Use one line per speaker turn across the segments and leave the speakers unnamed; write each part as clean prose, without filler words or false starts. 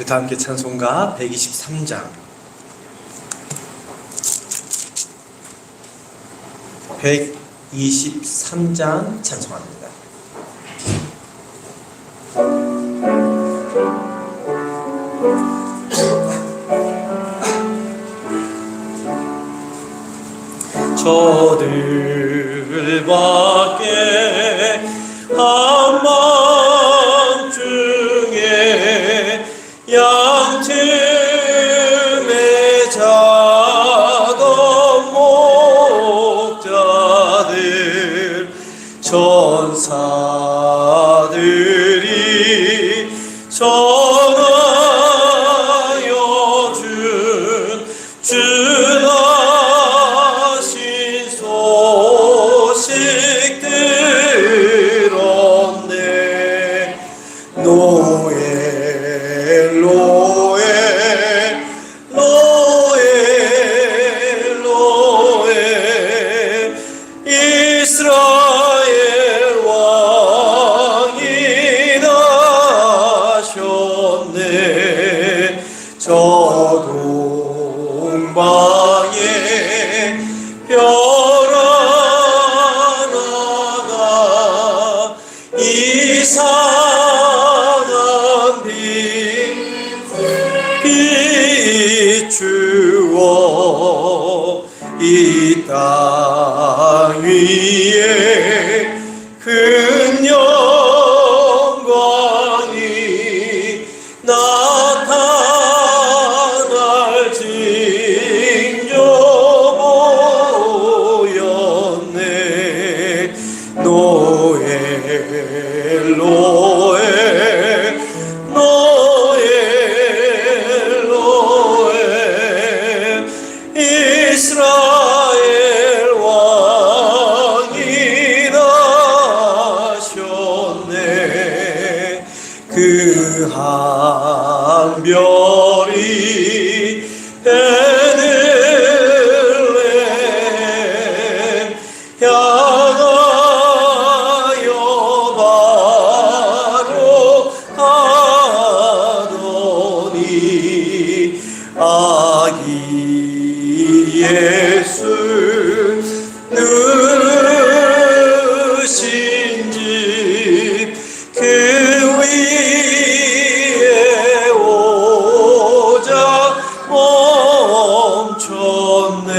우리 다 함께 찬송가 123장 123장 찬송합니다. 저들밖에 한밤중에 양틈에 자던 목자들 천사들이 전하여 준 주나신 소식 들었네. 노엘 노엘 노엘 노엘 이스라엘 왕이 나셨네. 저 동방에 별 하나가 이상한 비추어 이 땅 위에 큰 영광이 나타날 징조 보였네. 노엘 노엘 노엘 노엘 이스라엘 왕이 나셨네. 그 한 별이 베들레헴 향하여 바로 가더니 아기 예수 누르신 집 그 위에 오자 멈췄네.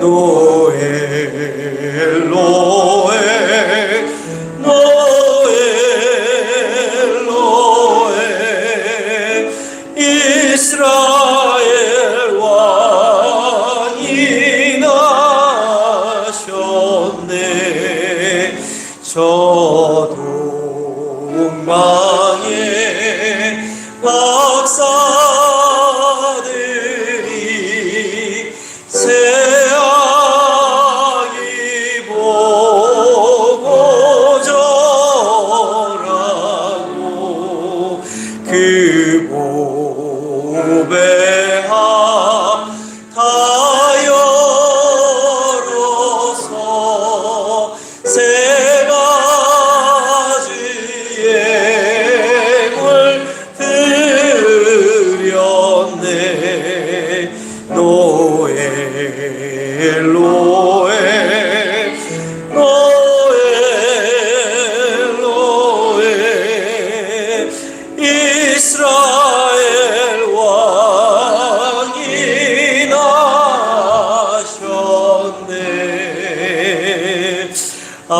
노엘 노엘 노엘 노엘 이스라엘 왕이 나셨네. 저 동방에 박사들이 새아기 보고 절하고 그 보배 하여로서 세 가지의 물 드렸네. 노엘 노엘 노엘 노엘 이스라엘 왕이 나셨네. 아멘.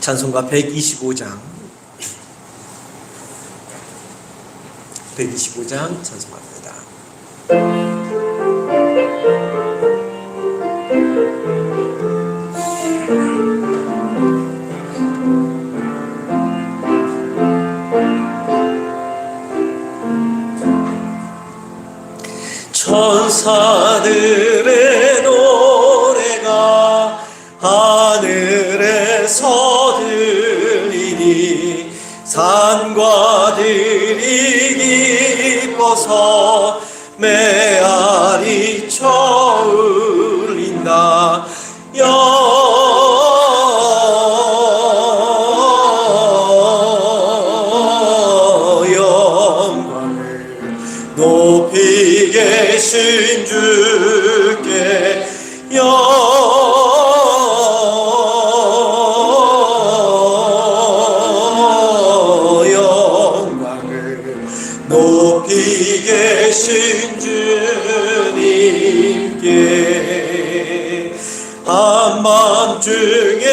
찬송가 125장 찬송합니다. 천사들의 노래가 하늘에서 들리니 산과 들이 기뻐서 메아리 쳐울린다. 주께 영광을 높이 계신 주님께 한밤중에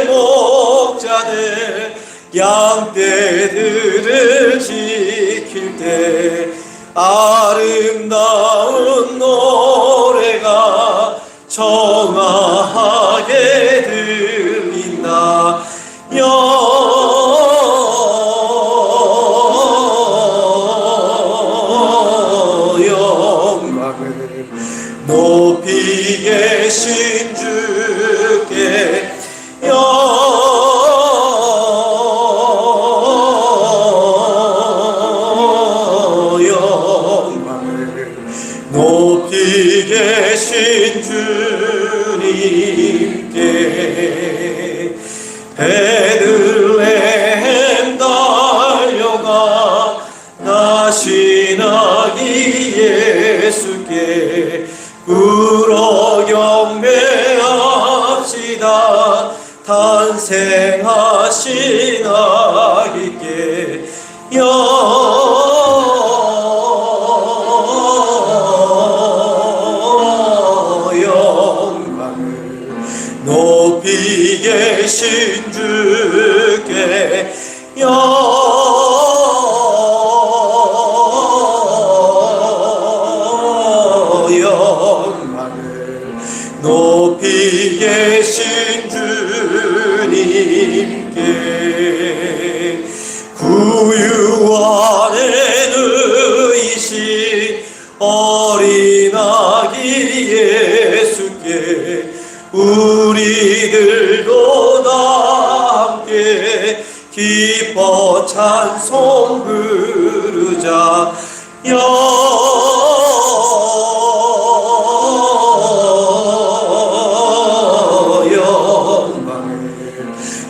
목자들 양떼들을 지킬 때 아름다운 노래가 청아하게 들린다. 영광을 높이 계신 주께 높이 계신 주님께 베들레헴 달려가 나신 아기 예수께 울어 경배합시다. 탄생하신 아기께 높이 계신 주께 영광을 높이 계신 주님께 구유 안에 누이신 어린 아기 예수께 우리들도 다 함께 기뻐 찬송 부르자. 영광을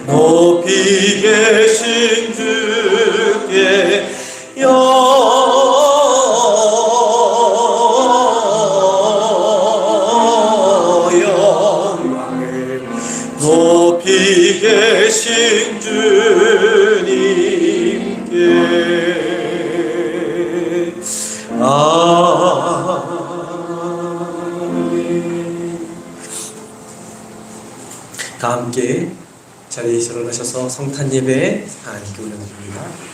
높이 계신 주께 높이 계신 주님께 아멘. 다 함께 자리에 일어나셔서 성탄 예배 하나님께 올려드립니다.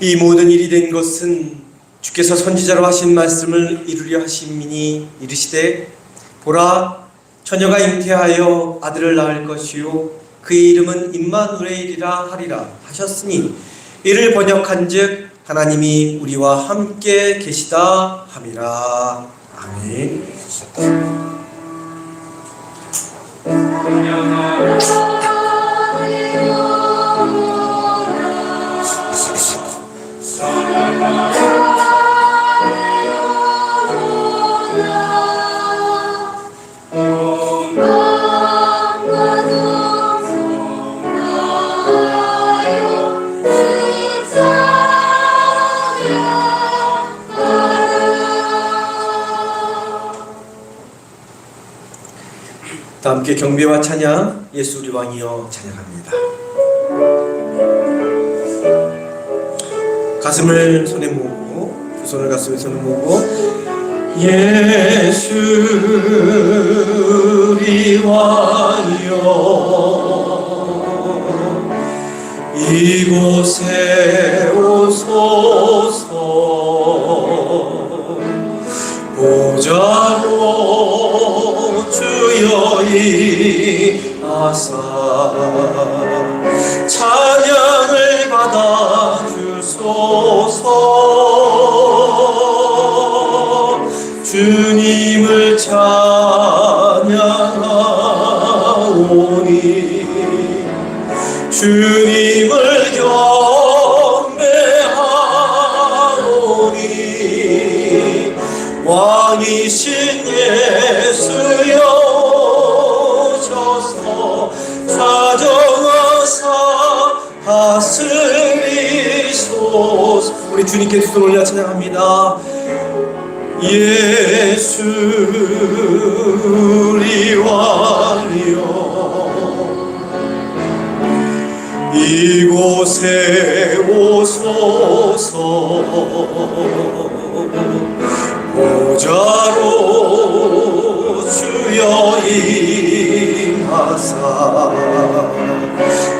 이 모든 일이 된 것은 주께서 선지자로 하신 말씀을 이루려 하심이니 이르시되 보라 처녀가 잉태하여 아들을 낳을 것이요 그의 이름은 임마누엘이라 하리라 하셨으니 이를 번역한즉 하나님이 우리와 함께 계시다 함이라. 아멘. 다 함께 경배와 찬양, 예수 우리 왕이여 찬양합니다. 가슴을 손에 모으고, 두 손을 가슴에 손에 모으고, 예수 우리 왕이여 이곳에 오소서. 보좌로 주여 임하사 찬양을 받아 주소서. 주님을 찬양하오니 주님을 경배하오니 왕이신 예수여 오셔서 사정하사 다스리소서. 우리 주님께 두 손 올려 찬양합니다. 예수 우리 왕이여 이곳에 오소서. 보좌로 주여 임하사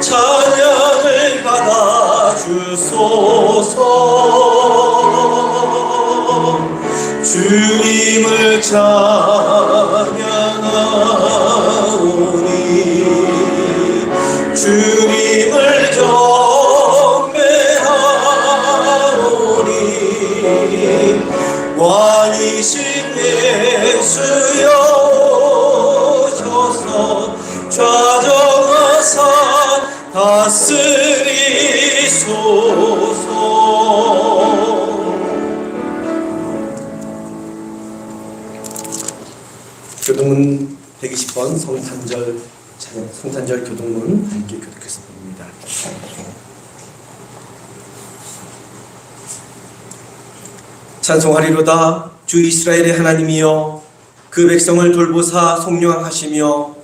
찬양을 받아 주소서. 주님을 찬양하오니 주님을 경배하오니 왕이신 예수여 오셔서 좌정하사 다스리소서. 교동문 120번 성탄절 교동문 함께 교독해서 봅니다. 찬송하리로다. 주 이스라엘의 하나님이여 그 백성을 돌보사 속량하시며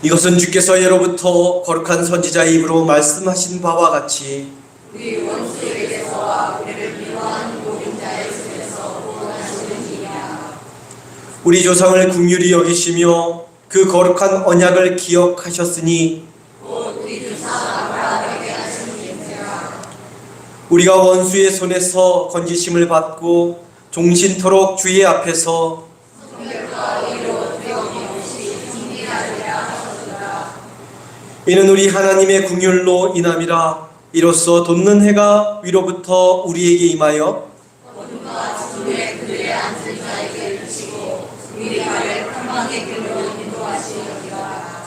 이것은 주께서 예로부터 거룩한 선지자의 입으로 말씀하신 바와 같이
우리 원수에게서와 우리를 미워하는 노림자의 손에서 구원하시느니라.
우리 조상을 긍휼히 여기시며 그 거룩한 언약을 기억하셨으니
곧 우리 조상 아브라함에게 하신 맹세라.
우리가 원수의 손에서 건지심을 받고 종신토록 주의 앞에서
성결과 의로 두려움이 없이 승리하리라 하셨도다.
이는 우리 하나님의 긍휼로 인함이라. 이로써 돋는 해가 위로부터 우리에게 임하여
어둠과 지중해 그들의 앉은 자에게 비치고 우리 발을盼望의 길로 인도하시리라.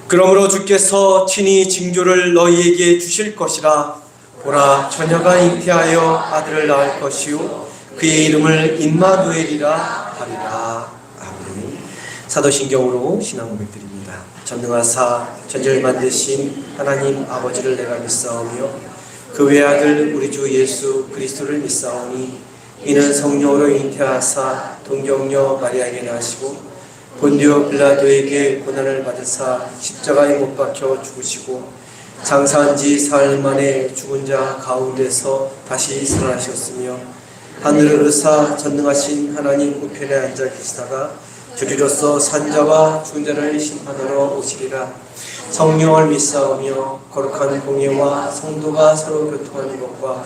그러므로 주께서 친히 징조를 너희에게 주실 것이라. 보라, 처녀가 잉태하여 아들을 낳을 것이요 그의 이름을 임마누엘이라 하리라. 아멘. 사도신경으로 신앙 고백드립니다. 전능하사 천지를 만드신 하나님 아버지를 내가 믿사오며 그 외아들 우리 주 예수 그리스도를 믿사오니 이는 성령으로 잉태하사 동정녀 마리아에게 나시고 본디오 빌라도에게 고난을 받으사 십자가에 못 박혀 죽으시고 장사한 지 사흘 만에 죽은 자 가운데서 다시 살아나셨으며 하늘을 오르사 전능하신 하나님 우편에 앉아 계시다가 주리로서 산자와 죽은 자를 심판하러 오시리라. 성령을 믿사오며 거룩한 공예와 성도가 서로 교통하는 것과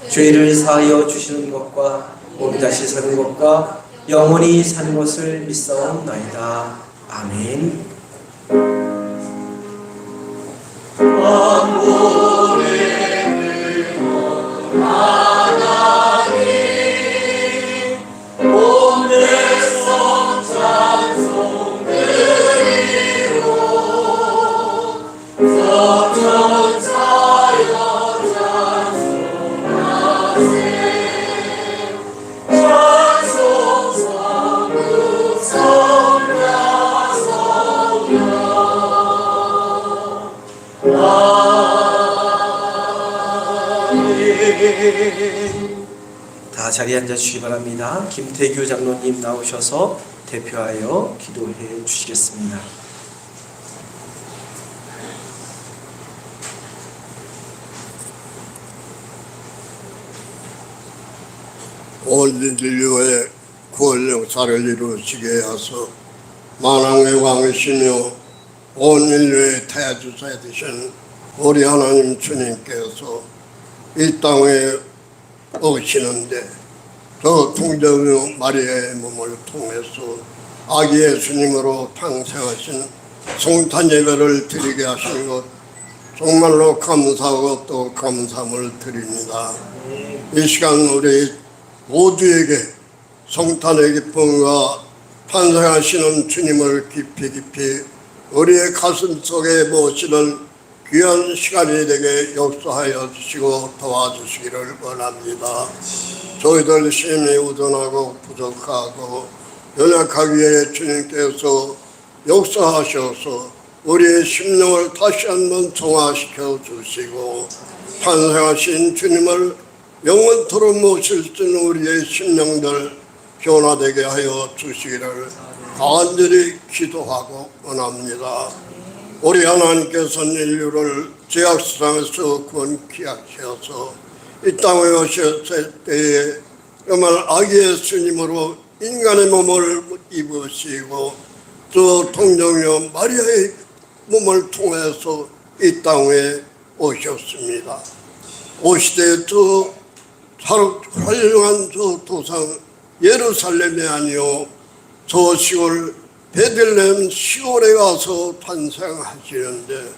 죄를 사하여 주시는 것과 몸이 다시 사는 것과 영원히 사는 것을 믿사옵나이다. 아멘. 다 자, 자리에 앉아주시기 바랍니다. 김태규 장로님 나오셔서 대표하여 기도해 주시겠습니다.
온 인류의 구원 역사를 이루시게 하소 만왕의 왕이시며 온 인류의 태주자 되신 우리 하나님 주님께서 이 땅에 오시는데 저 동정녀 마리아의 몸을 통해서 아기 예수님으로 탄생하신 성탄 예배를 드리게 하신 것 정말로 감사하고 또 감사함을 드립니다. 이 시간 우리 모두에게 성탄의 기쁨과 탄생하시는 주님을 깊이 우리의 가슴 속에 모시는 귀한 시간이 되게 역사하여 주시고 도와주시기를 원합니다. 저희들 심히 우둔하고 부족하고 연약하기에 주님께서 역사하셔서 우리의 심령을 다시 한번 정화시켜 주시고 탄생하신 주님을 영원토록 모실 수 있는 우리의 심령들 변화되게 하여 주시기를 간절히 기도하고 원합니다. 우리 하나님께서는 인류를 죄악세상에서 구원케 하셔서 이 땅에 오셨을 때에 정말 아기 예수님으로 인간의 몸을 입으시고 또 동정녀 마리아의 몸을 통해서 이 땅에 오셨습니다. 오시되 또 훌륭한 저 도상 예루살렘이 아니요 저 시골 베들레헴 시골에 가서 탄생하시는데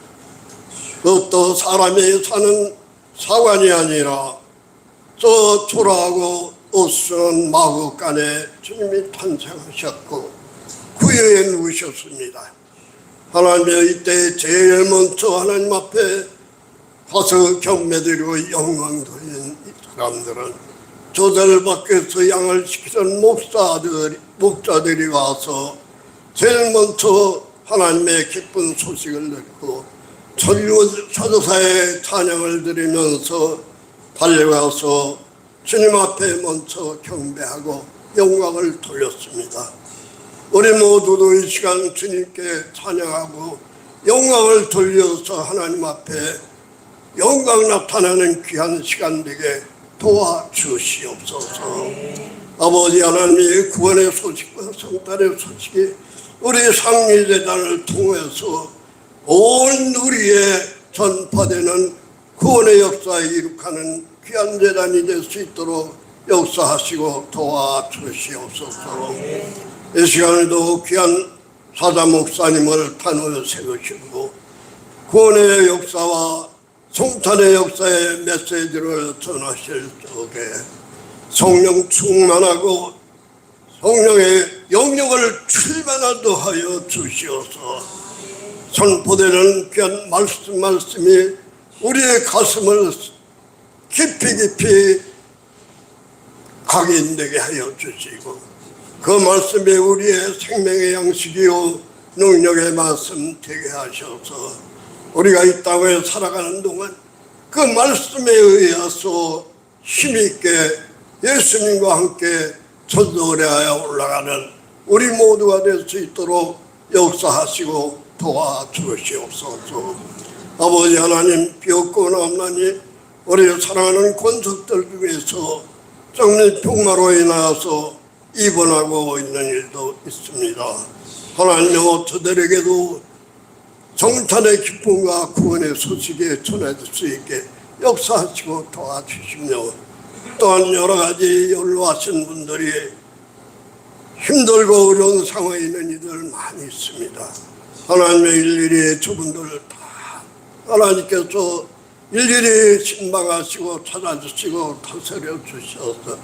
그것도 사람이 사는 사관이 아니라 저 초라하고 어수선한 마구간에 주님이 탄생하셨고 구유에 누우셨습니다. 하나님의 이때 제일 먼저 하나님 앞에 가서 경배드리고 영광 돌린 사람들은 조들 밖에서 양을 지키던 목자들이 와서 제일 먼저 하나님의 기쁜 소식을 듣고 천주사의 찬양을 드리면서 달려가서 주님 앞에 먼저 경배하고 영광을 돌렸습니다. 우리 모두도 이 시간 주님께 찬양하고 영광을 돌려서 하나님 앞에 영광 나타나는 귀한 시간 되게 도와주시옵소서. 아버지 하나님의 구원의 소식과 성탄의 소식이 우리 상리재단을 통해서 온 우리의 전파되는 구원의 역사에 이룩하는 귀한 재단이 될 수 있도록 역사하시고 도와주시옵소서. 이 시간에도 귀한 사자 목사님을 단을 세우시고 구원의 역사와 성탄의 역사의 메시지를 전하실 적에 성령 충만하고 성령의 영역을 출발하도 하여 주시어서 선포되는 귀한 말씀이 우리의 가슴을 깊이 각인되게 하여 주시고 그 말씀이 우리의 생명의 양식이요 능력의 말씀 되게 하셔서 우리가 이 땅에 살아가는 동안 그 말씀에 의해서 힘있게 예수님과 함께 전도하여 올라가는 우리 모두가 될 수 있도록 역사하시고 도와주시옵소서. 아버지 하나님 비옵고 나옵나니 우리 사랑하는 권속들 중에서 정밀평마로 인하여서 입원하고 있는 일도 있습니다. 하나님 저들에게도 성탄의 기쁨과 구원의 소식에 전해질 수 있게 역사하시고 도와주시며 또한 여러 가지 연로하신 분들이 힘들고 어려운 상황에 있는 이들 많이 있습니다. 하나님의 일일이 저분들 다 하나님께서 일일이 신방하시고 찾아주시고 다스려 주셔서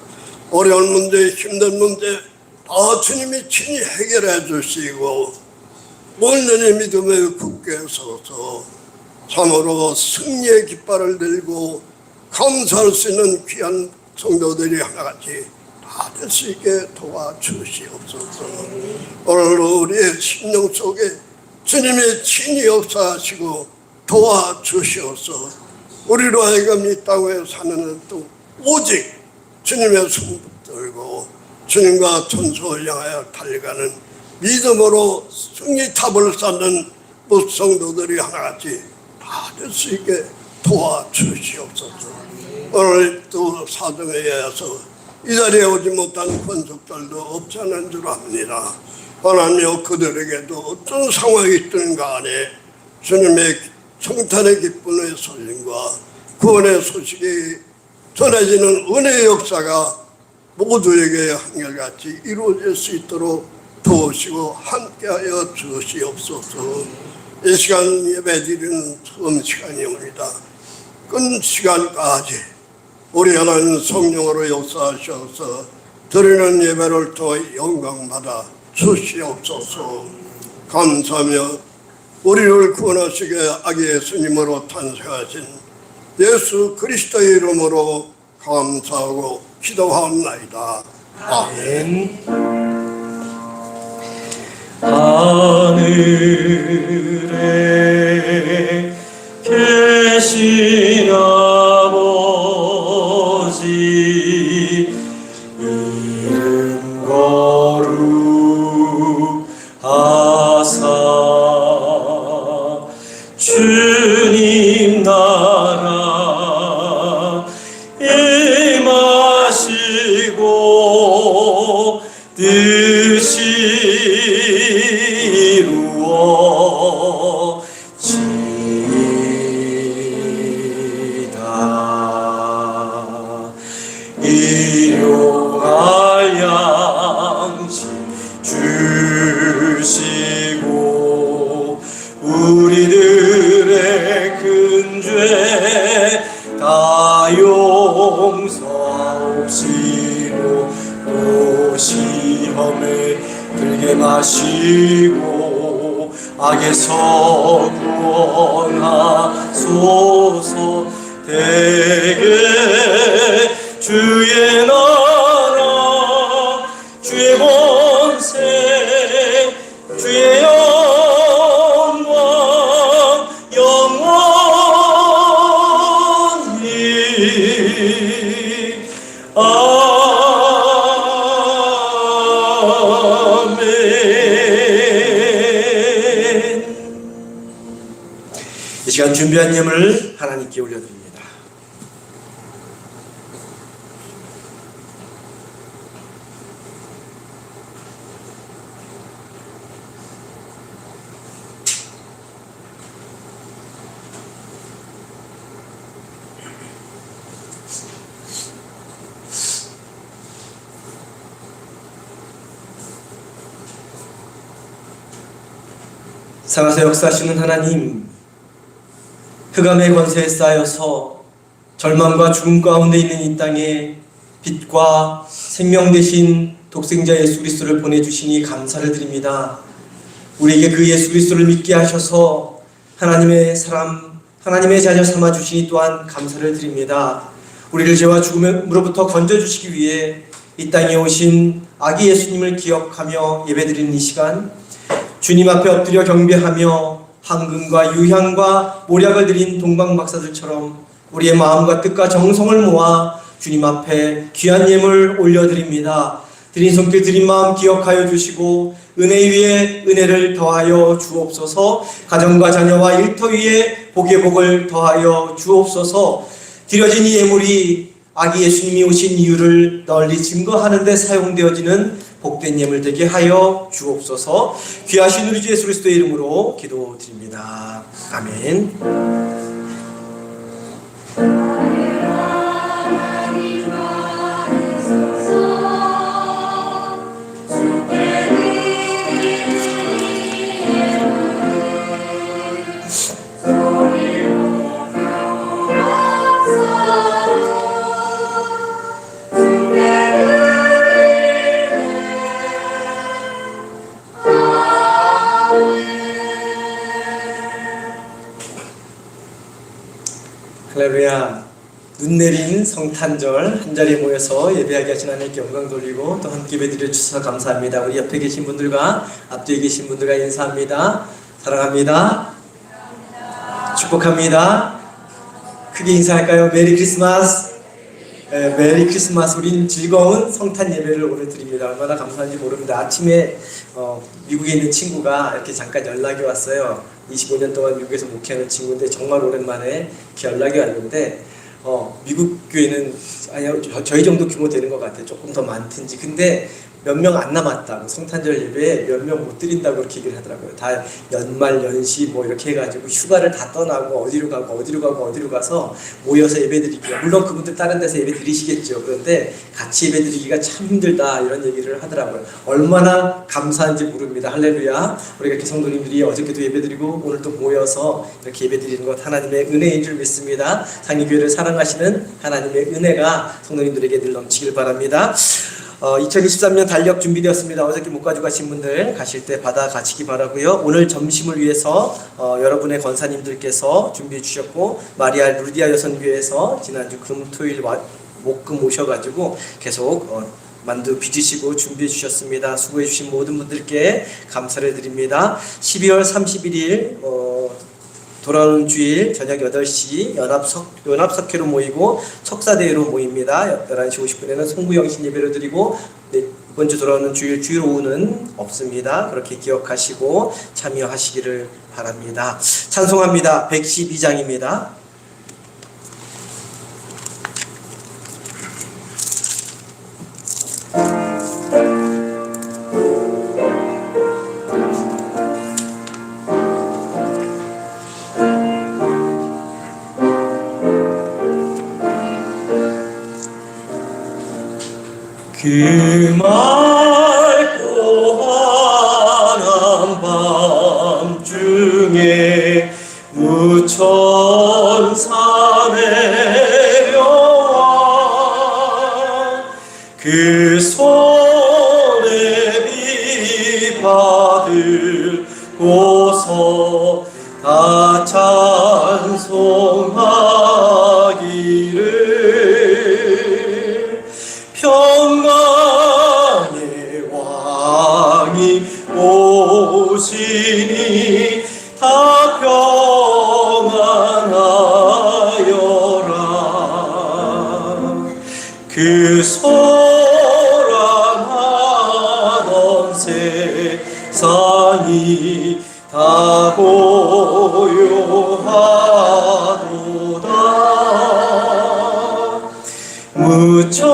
어려운 문제 힘든 문제 다 주님이 친히 해결해 주시고 온전히 믿음에 굳게 서서 참으로 승리의 깃발을 들고 감사할 수 있는 귀한 성도들이 하나같이 다 될 수 있게 도와주시옵소서. 오늘도 우리의 심령 속에 주님의 친히 역사하시고 도와주시옵소서. 우리로 하여금 이 땅에 사는 또 오직 주님의 손 붙들고 주님과 천수를 향하여 달려가는 믿음으로 승리탑을 쌓는 무성도들이 하나같이 다 될 수 있게 도와주시옵소서. 오늘 또 사정에 의해서 이 자리에 오지 못한 권속들도 없지 않은 줄 압니다. 하나님여, 그들에게도 어떤 상황이 있든 간에 주님의 성탄의 기쁨의 설림과 구원의 소식이 전해지는 은혜의 역사가 모두에게 한결같이 이루어질 수 있도록 도우시고 함께하여 주시옵소서. 이 시간 예배드리는 처음 시간이옵니다. 끈 시간까지 우리 하나님 성령으로 역사하셔서 드리는 예배를 통해 영광받아 주시옵소서. 감사하며 우리를 구원하시게 아기 예수님으로 탄생하신 예수 그리스도의 이름으로 감사하고 기도하옵나이다. 아멘.
하늘에 계신 아버지, 이름 거룩하사 주님 나라 임하시고 뜻이 이루어지이다. 일용할 양식 주시고 우리들의 큰 죄 다 용서하옵시고 또 시험에 들게 마시고 악에서 구원하소서. 대개 주의 나라 주의 권세 주의 영광 영원히 아멘. 이 시간 준비한 예물을 하나님께 올려드립니다. 살아서 역사하시는 하나님, 흑암의 권세에 쌓여서 절망과 죽음 가운데 있는 이 땅에 빛과 생명 되신 독생자 예수 그리스도를 보내주시니 감사를 드립니다. 우리에게 그 예수 그리스도를 믿게 하셔서 하나님의 사람, 하나님의 자녀 삼아주시니 또한 감사를 드립니다. 우리를 죄와 죽음으로부터 건져주시기 위해 이 땅에 오신 아기 예수님을 기억하며 예배드리는 이 시간, 주님 앞에 엎드려 경배하며 황금과 유향과 모략을 드린 동방 박사들처럼 우리의 마음과 뜻과 정성을 모아 주님 앞에 귀한 예물 올려드립니다. 드린 손길 드린 마음 기억하여 주시고 은혜 위에 은혜를 더하여 주옵소서. 가정과 자녀와 일터 위에 복의 복을 더하여 주옵소서. 드려진 이 예물이 아기 예수님이 오신 이유를 널리 증거하는 데 사용되어지는 복된 예물 되게 하여 주옵소서. 귀하신 우리 주 예수 그리스도의 이름으로 기도드립니다. 아멘. 할렐루야. 눈 내린 성탄절 한자리에 모여서 예배하게 하신 하나님께 영광 돌리고 또 함께 예배드려 주셔서 감사합니다. 우리 옆에 계신 분들과 앞뒤에 계신 분들과 인사합니다. 사랑합니다. 축복합니다. 크게 인사할까요? 메리 크리스마스. 메리 크리스마스. 우린 즐거운 성탄 예배를 오늘 드립니다. 얼마나 감사한지 모릅니다. 아침에 미국에 있는 친구가 이렇게 잠깐 연락이 왔어요. 25년 동안 미국에서 목회하는 친구인데 정말 오랜만에 이렇게 연락이 왔는데 미국 교회는 아니요 저희 정도 규모 되는 것 같아요. 조금 더 많든지. 근데 몇 명 안 남았다고, 성탄절 예배에 몇 명 못 드린다고 그렇게 얘기를 하더라고요. 다 연말 연시 뭐 이렇게 해가지고 휴가를 다 떠나고 어디로 가고 가서 모여서 예배 드리기가, 물론 그분들 다른 데서 예배 드리시겠죠. 그런데 같이 예배 드리기가 참 힘들다 이런 얘기를 하더라고요. 얼마나 감사한지 모릅니다. 할렐루야. 우리가 이렇게 성도님들이 어저께도 예배 드리고 오늘 또 모여서 이렇게 예배 드리는 것 하나님의 은혜인 줄 믿습니다. 상위교회를 사랑하시는 하나님의 은혜가 성도님들에게 늘 넘치길 바랍니다. 2023년 달력 준비되었습니다. 어저께 못 가지고 가신 분들 가실 때 받아 가시기 바라고요. 오늘 점심을 위해서 여러분의 권사님들께서 준비해 주셨고, 마리아 루디아 여선교회에서 지난주 금토일 목금 오셔가지고 계속 만두 빚으시고 준비해 주셨습니다. 수고해 주신 모든 분들께 감사를 드립니다. 12월 31일 돌아오는 주일 저녁 8시 연합석회로 모이고 석사대회로 모입니다. 11시 50분에는 송구영신 예배를 드리고, 이번 주 돌아오는 주일 오후는 없습니다. 그렇게 기억하시고 참여하시기를 바랍니다. 찬송합니다. 112장입니다. 그 맑고 환한 밤중에 무천사 내려와 그 손에 비 받을고서 다 찬송하기를 평강의 왕이 오시니 다 평안하여라. 그 소란하던 세상이 다 고요하도다. 무천사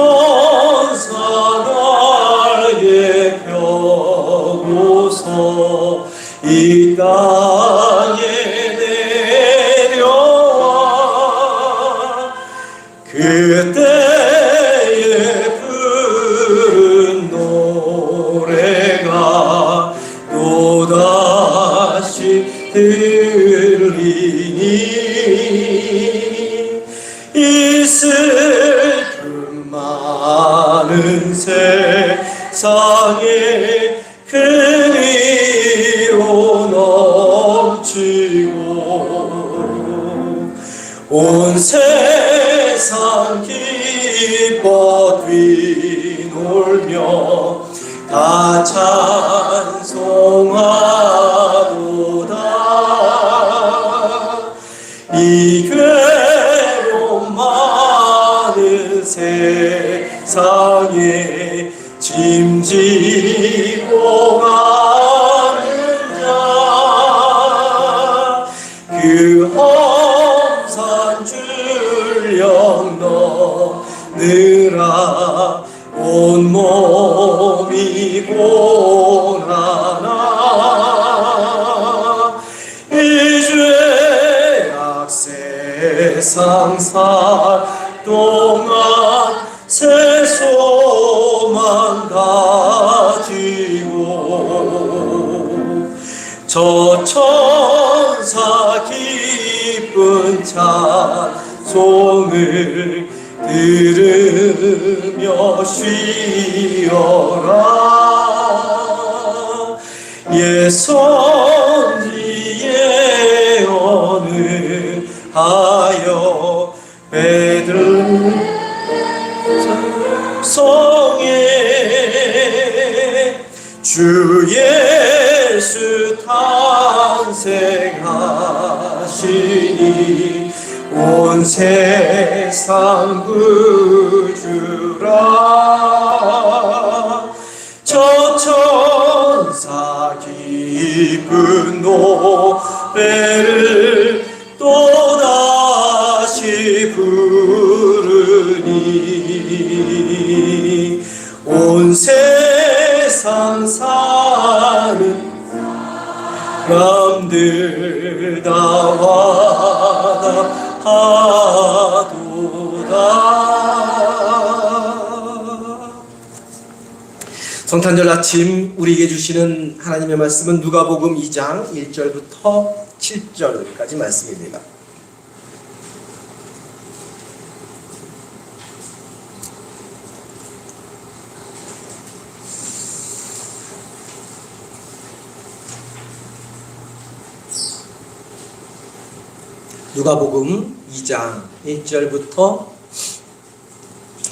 날개 펴고서 이 땅에 내려와 그때의 푸른 노래가 또다시 들리니 이 슬픔 많은 세상에 그리로 넘치고 온 세상 기뻐 뛰놀며 다 찬송하도다. 이 괴로움 많은 세상에 짐지고 가는 자, 그 험산 줄령 넘느라 온몸이 고난아 이 죄악 세상 살 동안 새 소망 가지고 저 천사 기쁜 찬송을 들으며 쉬어라. 예선지에 어느하여 베들 성에 주 예수 탄생하시니 온 세상 기쁜 노래를 또다시 부르니 온 세상 사는 사람들 다 환호하도다. 성탄절 아침 우리에게 주시는 하나님의 말씀은 누가복음 2장 1절부터 7절까지 말씀입니다. 누가복음 2장 1절부터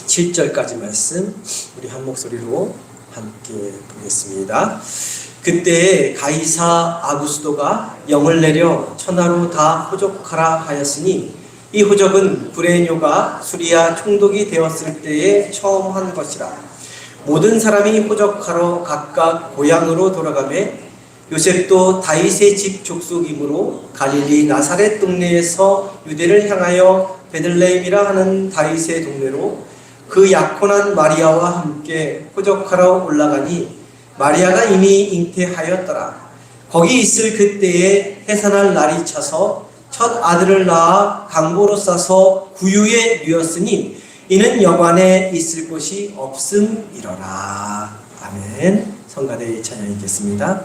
7절까지 말씀 우리 한 목소리로 함께 보겠습니다. 그때 가이사 아구스도가 영을 내려 천하로 다 호적하라 하였으니 이 호적은 브레뇨가 수리아 총독이 되었을 때에 처음 한 것이라. 모든 사람이 호적하러 각각 고향으로 돌아가매 요셉도 다윗의 집 족속이므로 갈릴리 나사렛 동네에서 유대를 향하여 베들레헴이라 하는 다윗의 동네로 그 약혼한 마리아와 함께 호적하러 올라가니 마리아가 이미 잉태하였더라. 거기 있을 그때에 해산할 날이 차서 첫 아들을 낳아 강보로 싸서 구유에 누였으니 이는 여관에 있을 곳이 없음이러라. 아멘. 성가대의 찬양이 있겠습니다.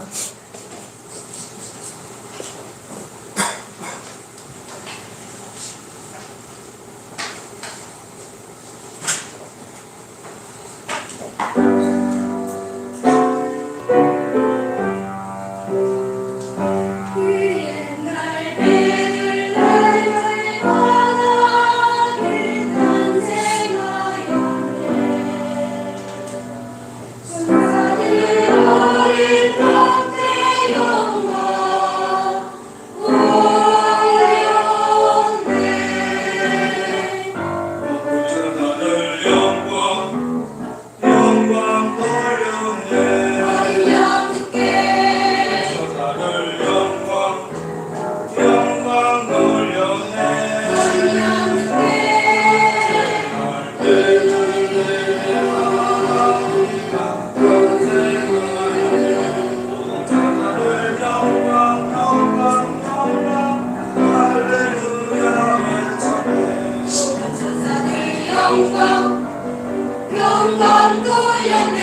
영광 돌렸네.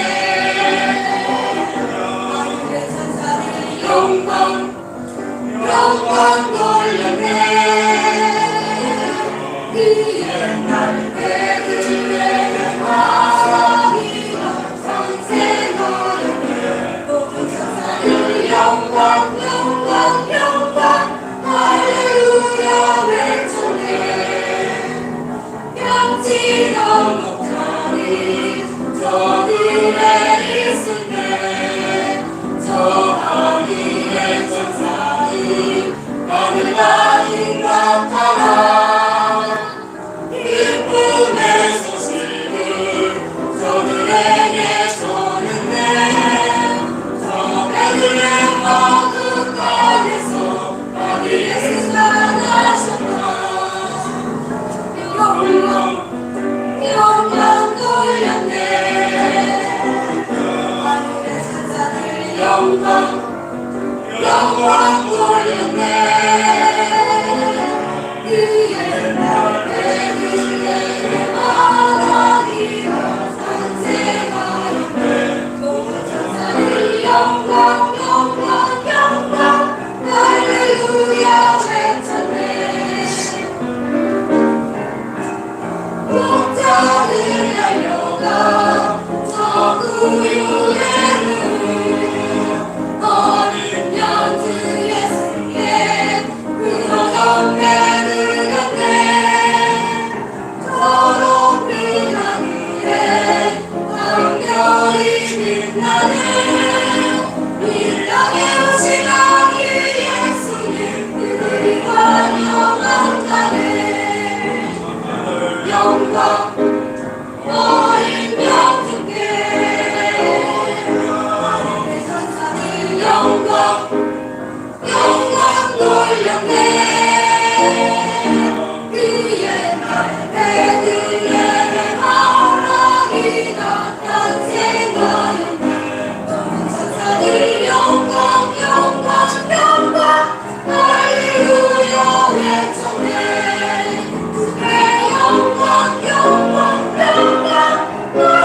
영광 돌렸네. 그 옛날 때들의 하나님과 성생하였네. 모든 천사들 영광 할렐루야 외쳤네. 명치던 목자리 저들의 있을때 저 하늘의 천사들 하늘나인 같아라. 기쁨의 소식을 저들에게 전했네. 저 베들레헴 마구간에서 아기 예수가 나셨다. 영광 돌렸네. 하늘의 천사들 영광 돌렸네. 그 옛날 베들레헴 하나님과 상생하였네. 모든 천사들 영광 할렐루야 외쳤네. 목자를 날려가 저 구유에는 어린 양주 예수께 그런 배들였네. 저높은 하늘에 강렬히 빛나네. 이 땅에 오신 아기 예수님 그들이 환영한다네. 영광 어린 양주께 하늘의 천사들 영광 울렸네. 그 옛날 베들레헴 아우랑이 났던 생각이네. 천사들 영광 영광 영광 할렐루야 외쳤네. 그의 영광 영광 영광 할렐루야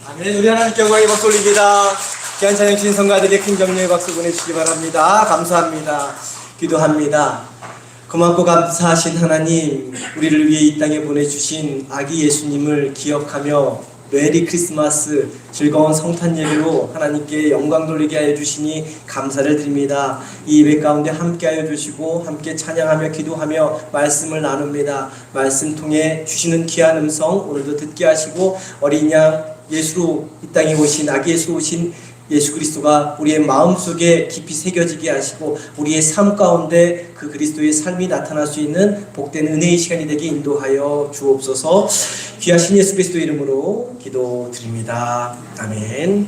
아멘. 우리 하나님께 영광의 박수 올립니다. 귀한 찬양 주신 성가들에게 큰 격려의 박수 보내주시기 바랍니다. 감사합니다. 기도합니다. 고맙고 감사하신 하나님, 우리를 위해 이 땅에 보내주신 아기 예수님을 기억하며 메리 크리스마스 즐거운 성탄 예배로 하나님께 영광 돌리게 하여 주시니 감사를 드립니다. 이 예배 가운데 함께 하여 주시고 함께 찬양하며 기도하며 말씀을 나눕니다. 말씀 통해 주시는 귀한 음성 오늘도 듣게 하시고 어린 양 예수로 이 땅에 오신 아기 예수로 오신 예수 그리스도가 우리의 마음속에 깊이 새겨지게 하시고 우리의 삶 가운데 그 그리스도의 삶이 나타날 수 있는 복된 은혜의 시간이 되게 인도하여 주옵소서. 귀하신 예수 그리스도 이름으로 기도드립니다. 아멘.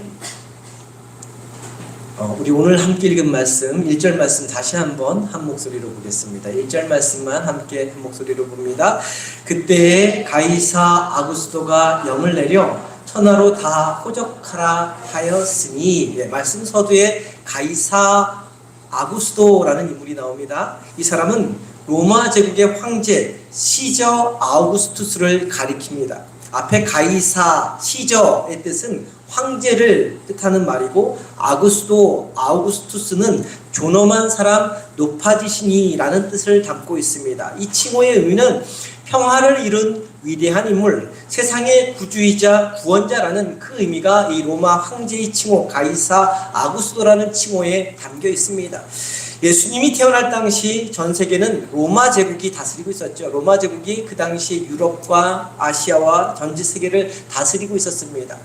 우리 오늘 함께 읽은 말씀 1절 말씀 다시 한번 한 목소리로 보겠습니다. 1절 말씀만 함께 한 목소리로 봅니다. 그때에 가이사 아구스도가 영을 내려 천하로 다 호적하라 하였으니, 말씀 서두에 가이사 아구스도라는 인물이 나옵니다. 이 사람은 로마 제국의 황제 시저 아우구스투스를 가리킵니다. 앞에 가이사, 시저의 뜻은 황제를 뜻하는 말이고 아우구스투스는 존엄한 사람, 높아지시니라는 뜻을 담고 있습니다. 이 칭호의 의미는 평화를 이룬 위대한 인물, 세상의 구주이자 구원자라는 그 의미가 이 로마 황제의 칭호 가이사 아구스도라는 칭호에 담겨 있습니다. 예수님이 태어날 당시 전 세계는 로마 제국이 다스리고 있었죠. 로마 제국이 그 당시 유럽과 아시아와 전지 세계를 다스리고 있었습니다.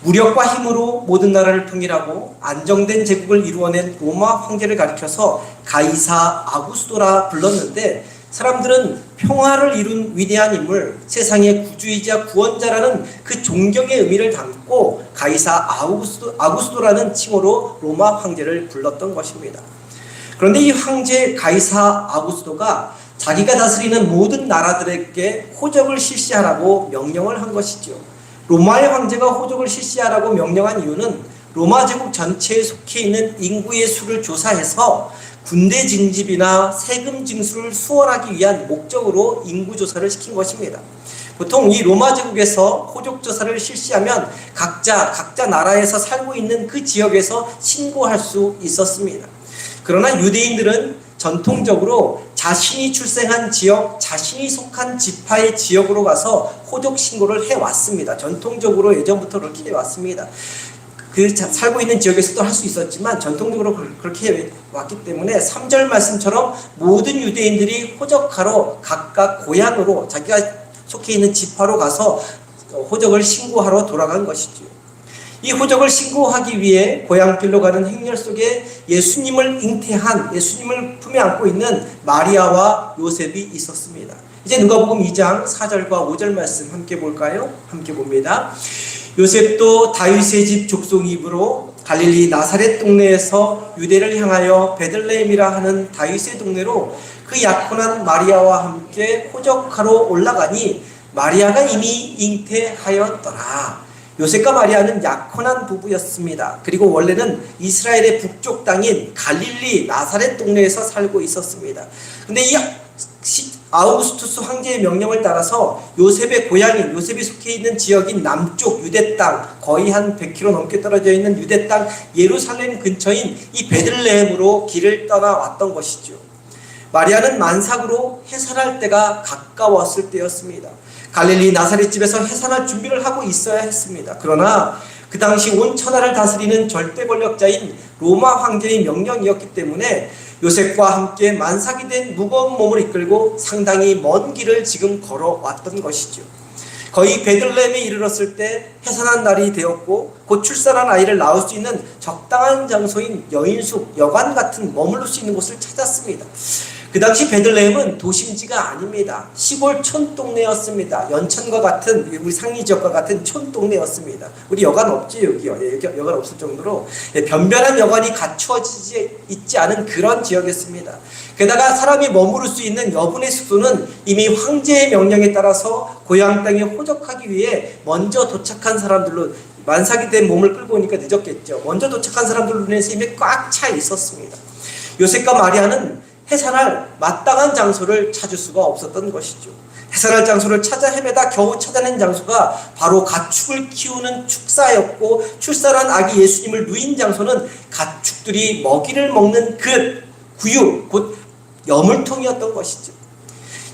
무력과 힘으로 모든 나라를 통일하고 안정된 제국을 이루어낸 로마 황제를 가리켜서 가이사 아구스도라 불렀는데, 사람들은 평화를 이룬 위대한 인물, 세상의 구주이자 구원자라는 그 존경의 의미를 담고 가이사 아구스도라는 칭호로 로마 황제를 불렀던 것입니다. 그런데 이 황제 가이사 아구스도가 자기가 다스리는 모든 나라들에게 호적을 실시하라고 명령을 한 것이죠. 로마의 황제가 호적을 실시하라고 명령한 이유는 로마 제국 전체에 속해 있는 인구의 수를 조사해서 군대 징집이나 세금 징수를 수월하기 위한 목적으로 인구조사를 시킨 것입니다. 보통 이 로마 제국에서 호적조사를 실시하면 각자 나라에서 살고 있는 그 지역에서 신고할 수 있었습니다. 그러나 유대인들은 전통적으로 자신이 출생한 지역, 자신이 속한 지파의 지역으로 가서 호적 신고를 해왔습니다. 전통적으로 예전부터 그렇게 해왔습니다. 살고 있는 지역에서도 할 수 있었지만 전통적으로 그렇게 해왔기 때문에 3절 말씀처럼 모든 유대인들이 호적하러 각각 고향으로 자기가 속해 있는 지파로 가서 호적을 신고하러 돌아간 것이죠. 이 호적을 신고하기 위해 고향길로 가는 행렬 속에 예수님을 잉태한, 예수님을 품에 안고 있는 마리아와 요셉이 있었습니다. 이제 누가복음 2장 4절과 5절 말씀 함께 볼까요? 함께 봅니다. 요셉도 다윗의 집 족속이므로 갈릴리 나사렛 동네에서 유대를 향하여 베들레헴이라 하는 다윗의 동네로 그 약혼한 마리아와 함께 호적하러 올라가니 마리아가 이미 잉태하였더라. 요셉과 마리아는 약혼한 부부였습니다. 그리고 원래는 이스라엘의 북쪽 땅인 갈릴리 나사렛 동네에서 살고 있었습니다. 근데 이 아우구스투스 황제의 명령을 따라서 요셉의 고향인, 요셉이 속해 있는 지역인 남쪽 유대 땅, 거의 한 100km 넘게 떨어져 있는 유대 땅 예루살렘 근처인 이 베들레헴으로 길을 떠나왔던 것이죠. 마리아는 만삭으로 해산할 때가 가까웠을 때였습니다. 갈릴리 나사렛 집에서 해산할 준비를 하고 있어야 했습니다. 그러나 그 당시 온 천하를 다스리는 절대 권력자인 로마 황제의 명령이었기 때문에 요셉과 함께 만삭이 된 무거운 몸을 이끌고 상당히 먼 길을 지금 걸어왔던 것이죠. 거의 베들레헴에 이르렀을 때 해산한 날이 되었고 곧 출산한 아이를 낳을 수 있는 적당한 장소인 여인숙, 여관 같은 머물러 수 있는 곳을 찾았습니다. 그 당시 베들레헴은 도심지가 아닙니다. 시골 촌동네였습니다. 연천과 같은, 우리 상리 지역과 같은 촌동네였습니다. 우리 여관 없지, 여기요. 여관 없을 정도로 변변한 여관이 갖추어지지 있지 않은 그런 지역이었습니다. 게다가 사람이 머무를 수 있는 여분의 숙소는 이미 황제의 명령에 따라서 고향 땅에 호적하기 위해 먼저 도착한 사람들로, 만삭이 된 몸을 끌고 오니까 늦었겠죠. 먼저 도착한 사람들로 인해서 이미 꽉 차 있었습니다. 요셉과 마리아는 해산할 마땅한 장소를 찾을 수가 없었던 것이죠. 해산할 장소를 찾아 헤매다 겨우 찾아낸 장소가 바로 가축을 키우는 축사였고, 출산한 아기 예수님을 누인 장소는 가축들이 먹이를 먹는 그 구유, 곧 여물통이었던 것이죠.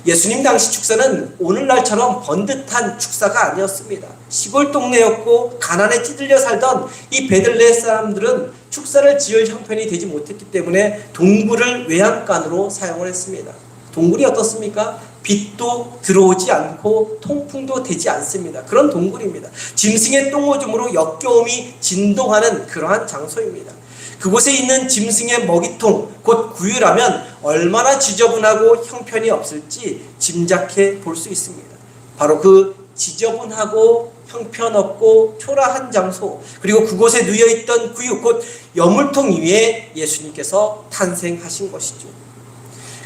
예수님 당시 축사는 오늘날처럼 번듯한 축사가 아니었습니다. 시골 동네였고 가난에 찌들려 살던 이 베들레헴 사람들은 축사를 지을 형편이 되지 못했기 때문에 동굴을 외양간으로 사용을 했습니다. 동굴이 어떻습니까? 빛도 들어오지 않고 통풍도 되지 않습니다. 그런 동굴입니다. 짐승의 똥오줌으로 역겨움이 진동하는 그러한 장소입니다. 그곳에 있는 짐승의 먹이통, 곧 구유라면 얼마나 지저분하고 형편이 없을지 짐작해 볼 수 있습니다. 바로 그 지저분하고 형편없고 초라한 장소, 그리고 그곳에 누여있던 구유, 곧 여물통 위에 예수님께서 탄생하신 것이죠.